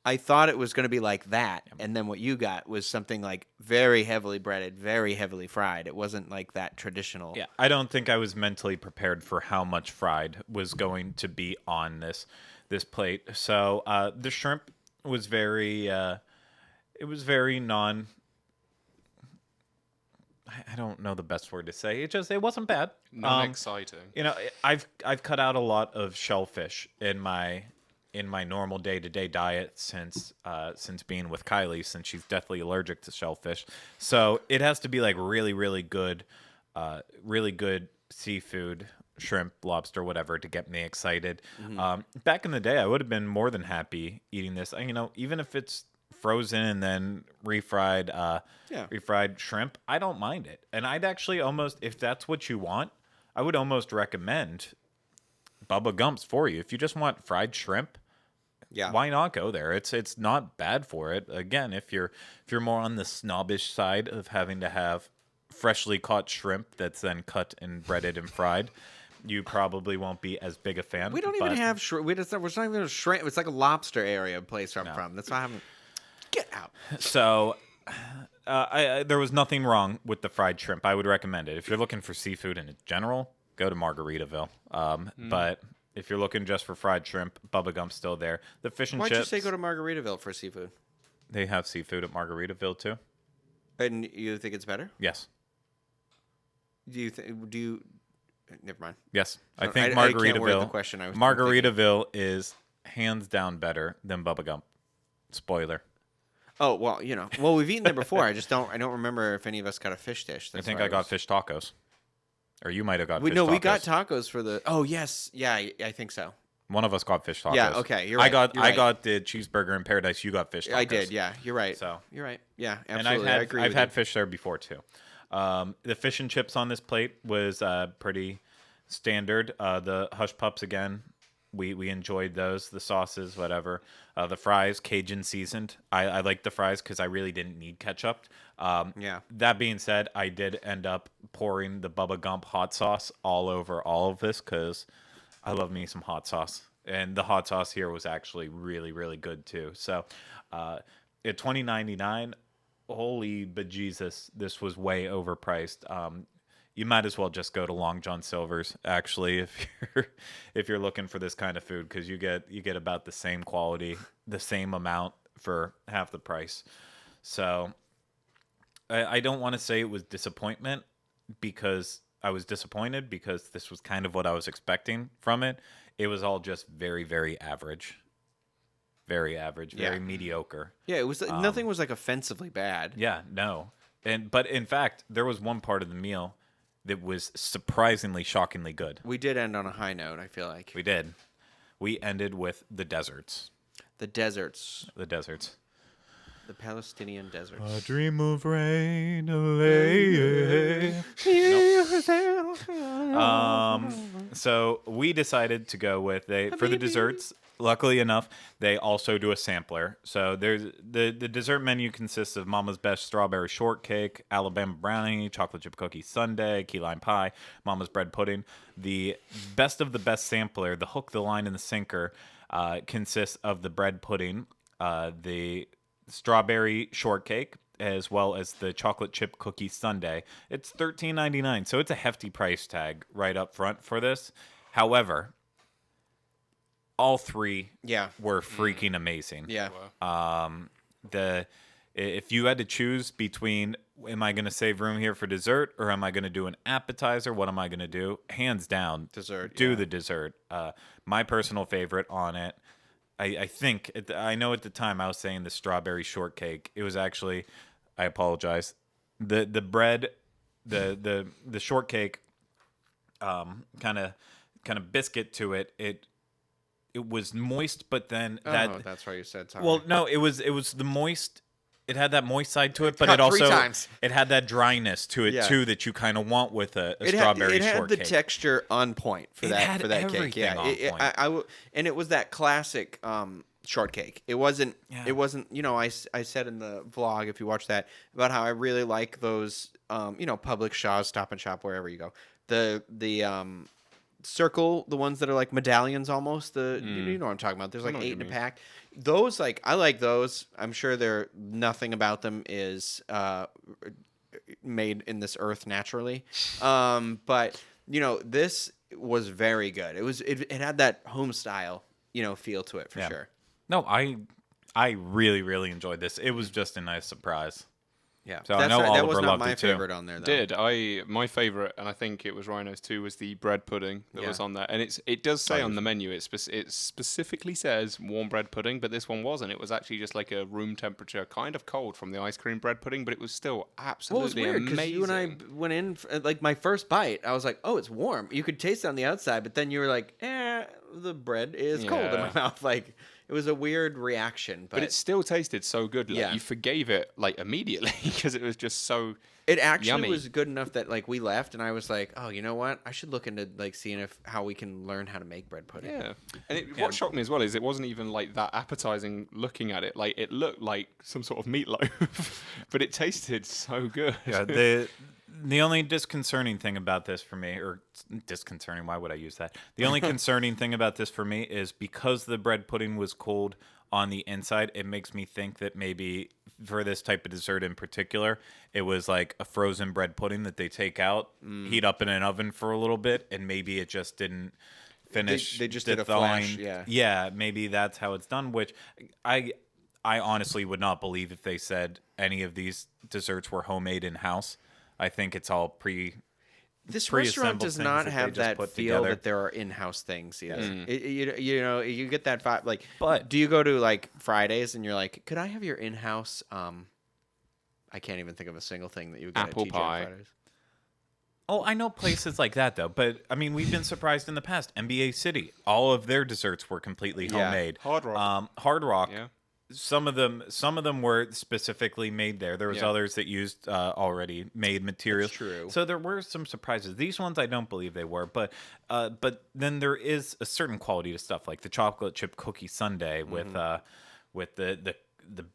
I thought it was going to be like that, and then what you got was something very heavily breaded, very heavily fried. It wasn't like that traditional. Yeah, I don't think I was mentally prepared for how much fried was going to be on this plate. So the shrimp was very non. I don't know the best word to say. It wasn't bad. Not exciting. I've cut out a lot of shellfish in my normal day-to-day diet since being with Kylie, since she's deathly allergic to shellfish. So it has to be really, really good seafood, shrimp, lobster, whatever, to get me excited. Back in the day, I would have been more than happy eating this. Even if it's frozen and then refried shrimp, I don't mind it. And I'd actually almost, if that's what you want, I would almost recommend Bubba Gump's for you. If you just want fried shrimp, why not go there? It's not bad for it. Again, if you're more on the snobbish side of having to have freshly caught shrimp that's then cut and breaded and fried, you probably won't be as big a fan. We don't even have shrimp. It's not even a shrimp. It's like a lobster area place I'm from. That's why I haven't. Get out. So, there was nothing wrong with the fried shrimp. I would recommend it if you're looking for seafood in general. Go to Margaritaville. But if you're looking just for fried shrimp, Bubba Gump's still there. The fish and Why'd chips. you say go to Margaritaville for seafood? They have seafood at Margaritaville too. And you think it's better? Yes. Do you? Never mind. Yes. I I- think I can't word the Margaritaville. question I was Margaritaville is hands down better than Bubba Gump. Spoiler. Oh well, Well, we've eaten there before. I don't remember if any of us got a fish dish. I think I got fish tacos. Or you might have got fish tacos. No, we got tacos for the. Oh yes, yeah, I think so. One of us got fish tacos. Yeah, okay, you're right. I got the cheeseburger in Paradise. You got fish tacos. I did. Yeah, you're right. So you're right. Yeah, and absolutely. I agree. I've had fish there before too. The fish and chips on this plate was pretty standard. The hush pups again. We enjoyed those. The sauces, whatever. The fries, Cajun seasoned. I like the fries because I really didn't need ketchup. Yeah. That being said, I did end up pouring the Bubba Gump hot sauce all over all of this because I love me some hot sauce. And the hot sauce here was actually really, really good too. So at $20.99, holy bejesus, this was way overpriced. You might as well just go to Long John Silver's actually if you're looking for this kind of food because you get about the same quality, the same amount for half the price. So I don't want to say it was disappointment because I was disappointed because this was kind of what I was expecting from it. It was all just very, very average. Very average, very mediocre. Yeah, it was nothing was offensively bad. Yeah, no. But in fact, there was one part of the meal that was surprisingly, shockingly good. We did end on a high note, I feel like. We did. We ended with the deserts. The deserts. The deserts. The Palestinian deserts. A dream of rain, so we decided to go with for the desserts. Luckily enough, they also do a sampler. So there's the dessert menu consists of Mama's Best strawberry shortcake, Alabama brownie, chocolate chip cookie sundae, key lime pie, Mama's bread pudding. The best of the best sampler, the hook, the line, and the sinker, consists of the bread pudding, the strawberry shortcake, as well as the chocolate chip cookie sundae. It's $13.99, so it's a hefty price tag right up front for this. However, all three were freaking amazing. Yeah. If you had to choose between, am I going to save room here for dessert or am I going to do an appetizer? What am I going to do? Hands down, Dessert. do the dessert. My personal favorite on it, I think, I know at the time I was saying the strawberry shortcake. It was actually, I apologize, the bread, the shortcake, kind of biscuit to it. It was moist, but then that's why you said sorry. Well, no, it was the moist. It had that moist side to it, but Cut it also 3 times. it had that dryness to it too that you kind of want with a strawberry it had shortcake. the texture on point for that cake. Yeah, on point. And it was that classic shortcake. It wasn't. You know, I said in the vlog, if you watch that, about how I really like those. Publix, Shaw's, Stop and Shop, wherever you go. The circle, the ones that are like medallions almost. You know what I'm talking about. There's like 8 in a pack. Those, I like those. I'm sure nothing about them is made in this earth naturally. But this was very good. It had that home style, feel to it for sure. No, I really, really enjoyed this. It was just a nice surprise. Yeah, so I know that was Oliver not loved my it too. favorite on there, though. My favorite, and I think it was Ryno's too, was the bread pudding that was on there. And it does say on the menu, it specifically says warm bread pudding, but this one wasn't. It was actually just like a room temperature, kind of cold from the ice cream bread pudding, but it was still absolutely weird, amazing. You and I went in, like my first bite, I was like, oh, it's warm. You could taste it on the outside, but then you were like, the bread is cold in my mouth. Like, it was a weird reaction, but it still tasted so good. Like, you forgave it like immediately because it was just so. It actually yummy. was good enough that like we left, and I was like, oh, you know what? I should look into like seeing how we can learn how to make bread pudding. Yeah, and what shocked me as well is it wasn't even like that appetizing. Looking at it, like it looked like some sort of meatloaf, but it tasted so good. Yeah, the only disconcerting thing about this for me, or disconcerting, why would I use that? The only concerning thing about this for me is because the bread pudding was cold on the inside, it makes me think that maybe for this type of dessert in particular, it was like a frozen bread pudding that they take out, heat up in an oven for a little bit, and maybe it just didn't finish. They just the did a thawing. flash, yeah. Yeah, maybe that's how it's done, which I honestly would not believe if they said any of these desserts were homemade in-house. I think it's all This restaurant does not have that feel together. that there are in-house things either. You get that vibe. Like, but do you go to like Fridays and you're like, could I have your in-house? I can't even think of a single thing that you would get apple at TGI pie. Fridays. Oh, I know places like that though. But I mean, we've been surprised in the past. NBA City, all of their desserts were completely homemade. Hard Rock. Hard Rock. Yeah. Some of them were specifically made there. There was others that used already made materials. That's true. So there were some surprises. These ones I don't believe they were, but then there is a certain quality to stuff like the chocolate chip cookie sundae with the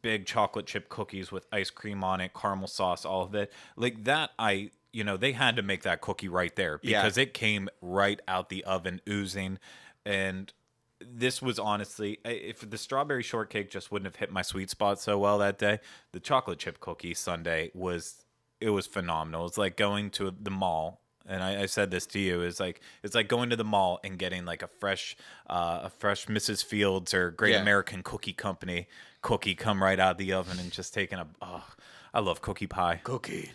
big chocolate chip cookies with ice cream on it, caramel sauce, all of it. Like that they had to make that cookie right there because it came right out the oven oozing. And this was honestly, if the strawberry shortcake just wouldn't have hit my sweet spot so well that day, the chocolate chip cookie sundae was phenomenal. It's like going to the mall, and I said this to you, it's like going to the mall and getting like a fresh Mrs. Fields or Great American Cookie Company cookie come right out of the oven and just taking I love cookie pie. Cookie.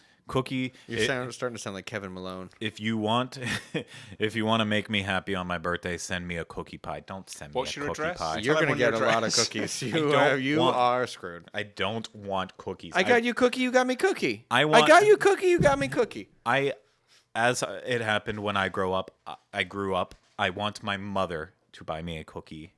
You're starting to sound like Kevin Malone. If you want to make me happy on my birthday, send me a cookie pie. Don't send me a cookie address? pie. You're going to get a lot of address. cookies. You are screwed. I don't want cookies. I got you cookie, you got me cookie. I got you cookie, you got me cookie. I as it happened when I grew up, I want my mother to buy me a cookie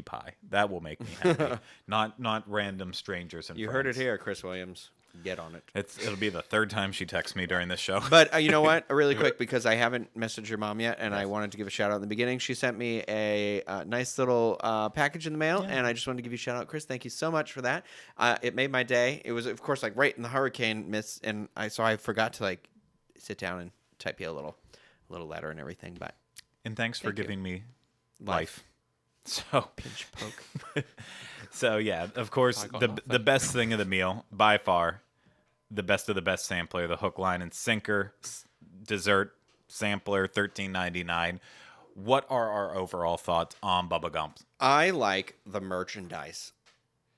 pie. That will make me happy. not random strangers and You friends. heard it here, Chris Williams. Get on it. It'll be the third time she texts me during this show. But you know what? Really quick, because I haven't messaged your mom yet, and I wanted to give a shout out in the beginning. She sent me a nice little package in the mail, and I just wanted to give you a shout out, Chris. Thank you so much for that. It made my day. It was, of course, like right in the hurricane mist, and I forgot to like sit down and type you a little letter and everything. But And thanks for giving me life. So pinch poke. So yeah, of course, the best thing of the meal by far, the best of the best sampler, the hook, line, and sinker dessert sampler, $13.99. What are our overall thoughts on Bubba Gump? I like the merchandise.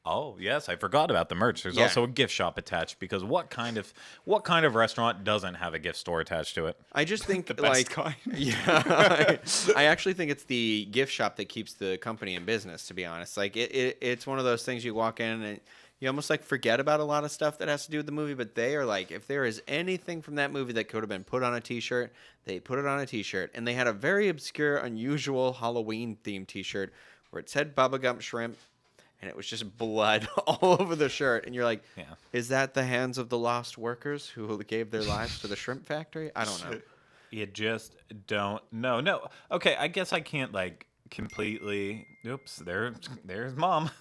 Oh yes, I forgot about the merch. There's also a gift shop attached, because what kind of restaurant doesn't have a gift store attached to it? I just think The like best kind. yeah, I actually think it's the gift shop that keeps the company in business. To be honest, like it's one of those things you walk in and you almost like forget about a lot of stuff that has to do with the movie, but they are like, if there is anything from that movie that could have been put on a T-shirt, they put it on a T-shirt, and they had a very obscure, unusual Halloween themed T-shirt where it said Bubba Gump Shrimp. And it was just blood all over the shirt. And you're like, is that the hands of the lost workers who gave their lives to the shrimp factory? I don't know. You just don't know. No. Okay, I guess I can't like completely. Oops, there's mom.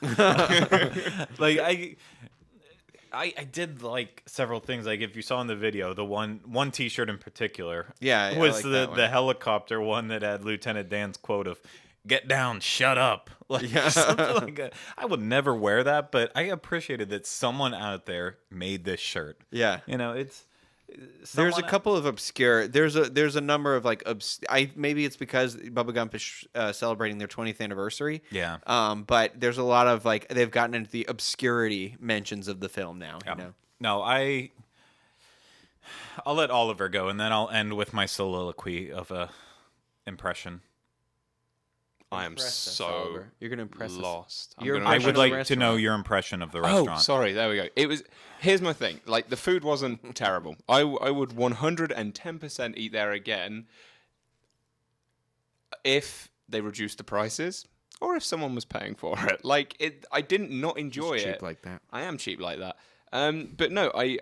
Like I did like several things. Like if you saw in the video, the one T-shirt in particular, was the helicopter one that had Lieutenant Dan's quote of "Get down, shut up." Like something like that. I would never wear that, but I appreciated that someone out there made this shirt. Yeah. You know, There's a couple of obscure. There's a number of like maybe it's because Bubba Gump is celebrating their 20th anniversary. Yeah. But there's a lot of like they've gotten into the obscurity mentions of the film now. You know. No, I'll let Oliver go, and then I'll end with my soliloquy of a impression. I am so You're gonna impress lost. I would like to know your impression of the restaurant. Oh, sorry. There we go. Here's my thing. Like the food wasn't terrible. I would 110% eat there again if they reduced the prices or if someone was paying for it. Like I didn't not enjoy it. Cheap like that. I am cheap like that. But no, I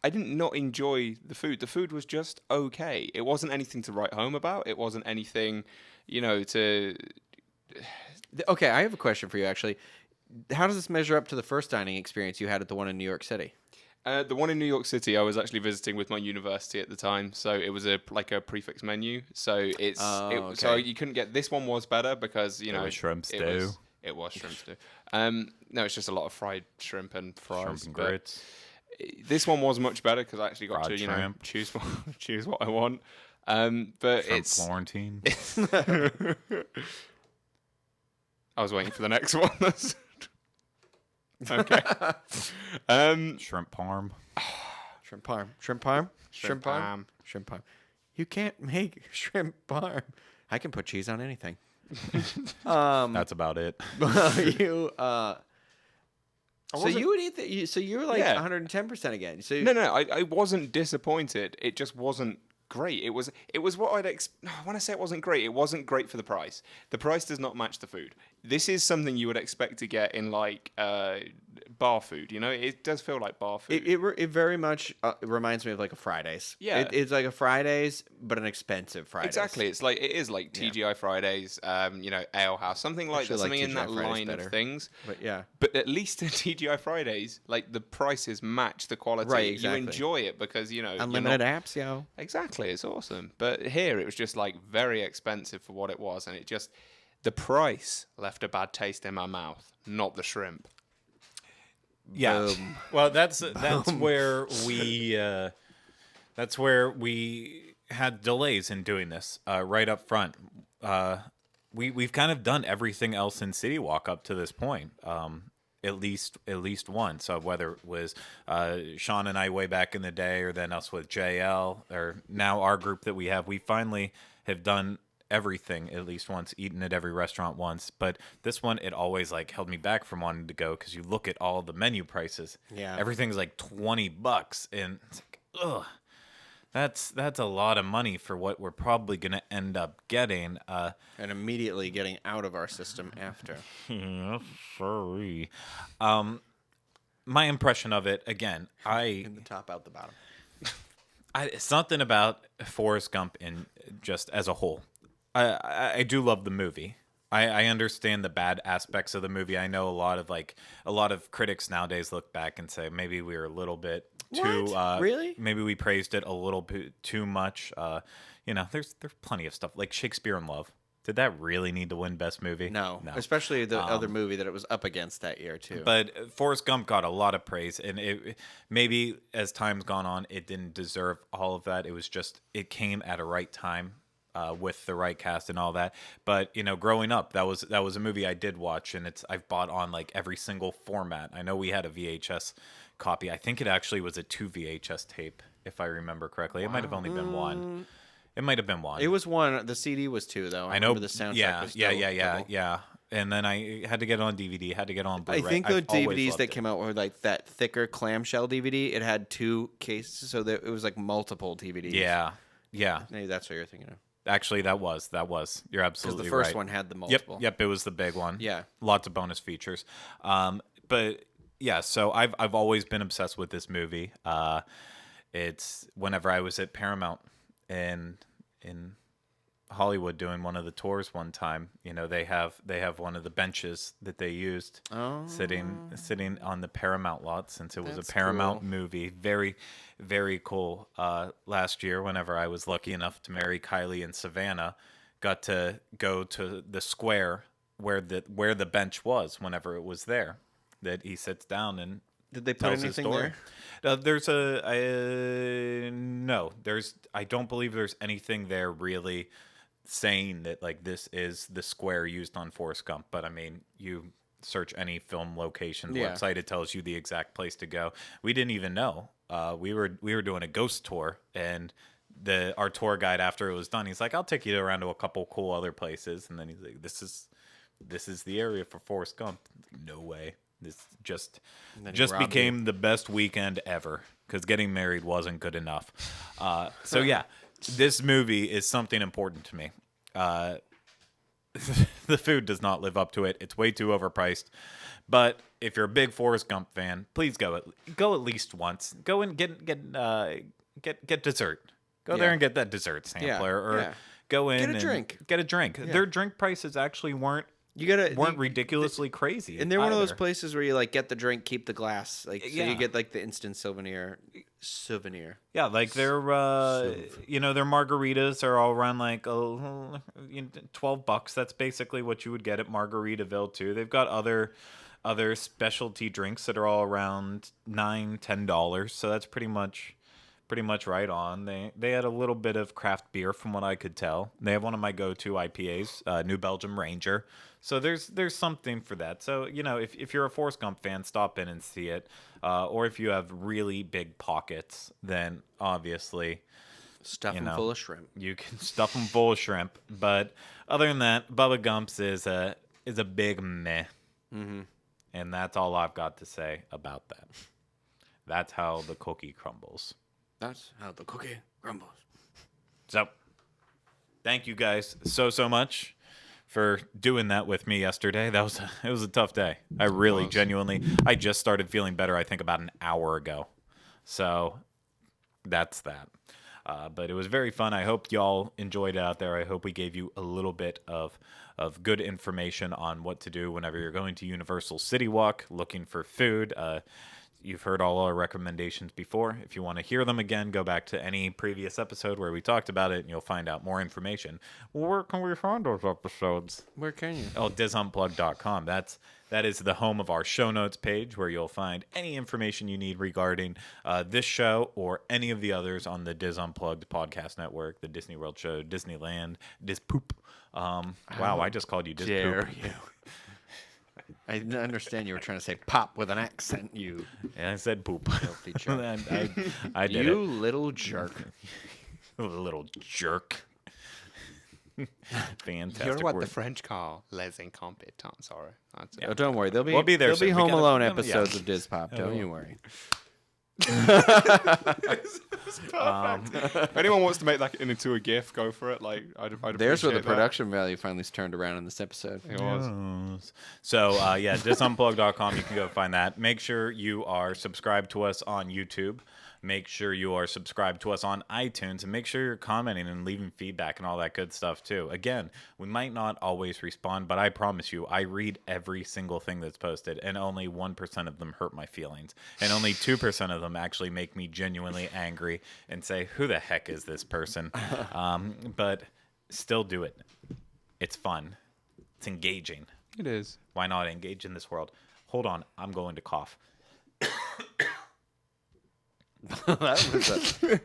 didn't not enjoy the food. The food was just okay. It wasn't anything to write home about. It wasn't anything, to. Okay, I have a question for you. Actually, how does this measure up to the first dining experience you had at the one in New York City? The one in New York City, I was actually visiting with my university at the time, so it was a prefix menu. So so you couldn't get this one was better because it was shrimp stew. It was shrimp stew. No, it's just a lot of fried shrimp and fries. Shrimp and grits. This one was much better because I actually got Fried to shrimp. choose what I want. But Shrimp it's Florentine. I was waiting for the next one. Okay. Shrimp parm. Shrimp parm. Shrimp parm. Shrimp parm. Shrimp parm. You can't make shrimp parm. I can put cheese on anything. That's about it. You so you would eat that? So you were like 110% again. So No, I wasn't disappointed. It just wasn't great. It was what I'd when I say it wasn't great for the price. The price does not match the food. This is something you would expect to get in like bar food. It does feel like bar food. It very much reminds me of like a Fridays. Yeah. It's like a Fridays, but an expensive Fridays. Exactly. It is like TGI Fridays, Ale House, something like that, something in that line of things. But yeah. But at least in TGI Fridays, like the prices match the quality. Right, exactly. You enjoy it because Unlimited apps, yo. Exactly, it's awesome. But here it was just like very expensive for what it was, and the price left a bad taste in my mouth, not the shrimp. Yeah. Boom. Well, that's where we had delays in doing this right up front. We've kind of done everything else in CityWalk up to this point. At least once. So whether it was Sean and I way back in the day, or then us with JL, or now our group that we finally have done everything at least once, eaten at every restaurant once. But this one, it always like held me back from wanting to go because you look at all the menu prices. Yeah, everything's like $20, and it's like, ugh. That's a lot of money for what we're probably going to end up getting. And immediately getting out of our system after. Yeah, sorry. My impression of it, again, In the top, out the bottom. something about Forrest Gump in just as a whole. I do love the movie. I understand the bad aspects of the movie. I know a lot of critics nowadays look back and say maybe we were a little bit too Really? maybe we praised it a little bit too much. There's plenty of stuff like Shakespeare in Love. Did that really need to win Best Movie? No. Especially the other movie that it was up against that year, too. But Forrest Gump got a lot of praise, and it maybe as time's gone on, it didn't deserve all of that. It was just it came at a right time. With the right cast and all that, but growing up, that was a movie I did watch, and I've bought on like every single format. I know we had a VHS copy. I think it actually was a 2 VHS tape, if I remember correctly. It might have only been one. It might have been one. It was one. The CD was 2, though. I know the soundtrack was still yeah. And then I had to get it on DVD. Had to get it on Blu-ray. I think the DVDs that came out were like that thicker clamshell DVD. It had 2 cases, so that it was like multiple DVDs. Yeah. Maybe that's what you're thinking of. Actually, that was. You're absolutely right. Because the first one had the multiple. Yep. It was the big one. Yeah. Lots of bonus features. But yeah, so I've always been obsessed with this movie. It's whenever I was at Paramount in Hollywood doing one of the tours one time, they have one of the benches that they used sitting on the Paramount lot, since it was a Paramount movie. Very, very cool. Last year, whenever I was lucky enough to marry Kylie in Savannah, got to go to the square where the bench was whenever it was there, that he sits down and did they put anything there? I don't believe there's anything there really saying that like this is the square used on Forrest Gump, but I mean, you search any film location website, it tells you the exact place to go. We didn't even know. We were doing a ghost tour, and our tour guide, after it was done, he's like, "I'll take you around to a couple cool other places," and then he's like, "This is the area for Forrest Gump." No way. This just became the best weekend ever, because getting married wasn't good enough. So yeah, this movie is something important to me. The food does not live up to it. It's way too overpriced. But if you're a big Forrest Gump fan, please go at least once. Go and get dessert. Go there and get that dessert sampler, or go in Get a drink. Yeah. Their drink prices actually weren't ridiculously crazy. And they're one of those places where you like get the drink, keep the glass. Like so you get like the instant souvenir. Yeah, like their their margaritas are all around like $12. That's basically what you would get at Margaritaville too. They've got other specialty drinks that are all around $9-10. So that's pretty much right on. They had a little bit of craft beer from what I could tell. They have one of my go-to IPAs, New Belgium Ranger. So there's something for that. So, if you're a Forrest Gump fan, stop in and see it. Or if you have really big pockets, then obviously stuff them full of shrimp. You can stuff them full of shrimp. But other than that, Bubba Gump's is a big meh. Mm-hmm. And that's all I've got to say about that. That's how the cookie crumbles. That's how the cookie crumbles. So, thank you guys so much for doing that with me yesterday. It was a tough day. I really genuinely, I just started feeling better, I think about an hour ago. So, that's that. But it was very fun. I hope y'all enjoyed it out there. I hope we gave you a little bit of good information on what to do whenever you're going to Universal CityWalk looking for food. You've heard all our recommendations before. If you want to hear them again, go back to any previous episode where we talked about it, and you'll find out more information. Where can we find those episodes? Where can you? Oh, DizUnplugged.com. That is the home of our show notes page, where you'll find any information you need regarding this show or any of the others on the Diz Unplugged podcast network, the Disney World Show, Disneyland, Diz Poop. Wow, I just called you Diz Poop. You. I didn't understand you were trying to say pop with an accent, you. Yeah, I said poop. Filthy jerk. I did you little jerk. Little jerk. Fantastic. You're what word. the French call les incompetents. Sorry. Oh, don't worry. We'll be there. There'll be soon. Home Alone episodes of Diz Pop. Don't you worry. If anyone wants to make that into a GIF, go for it. Like, I'd There's where the appreciate that. production value finally turned around in this episode. It was. So, disunplug.com, you can go find that. Make sure you are subscribed to us on YouTube. Make sure you are subscribed to us on iTunes, and make sure you're commenting and leaving feedback and all that good stuff too. Again, we might not always respond, but I promise you, I read every single thing that's posted, and only 1% of them hurt my feelings. And only 2% of them actually make me genuinely angry and say, who the heck is this person? But still do it. It's fun. It's engaging. It is. Why not engage in this world? Hold on, I'm going to cough. That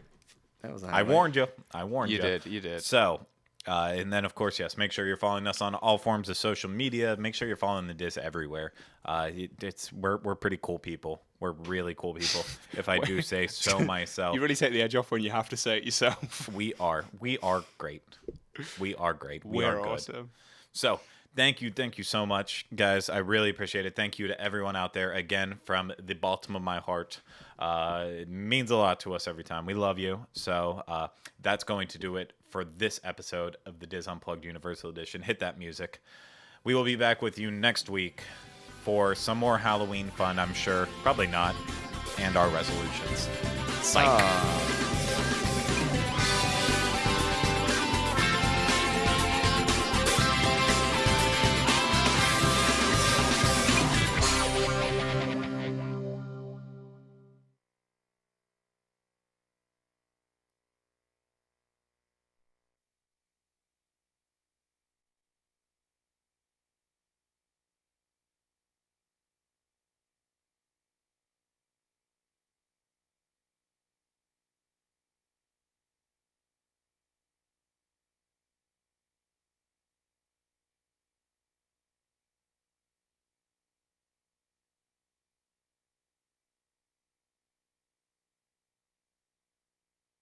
was a I warned you. I warned you. You did. So, and then of course, yes, make sure you're following us on all forms of social media. Make sure you're following the Diz everywhere. We're pretty cool people. We're really cool people, if I do say so myself. You really take the edge off when you have to say it yourself. We are great. We are great. We are We're good. awesome. So, thank you so much, guys. I really appreciate it. Thank you to everyone out there again from the bottom of my heart. It means a lot to us every time. We love you. So that's going to do it for this episode of the Diz Unplugged Universal Edition. Hit that music. We will be back with you next week for some more Halloween fun, I'm sure. Probably not. And our resolutions. Psych.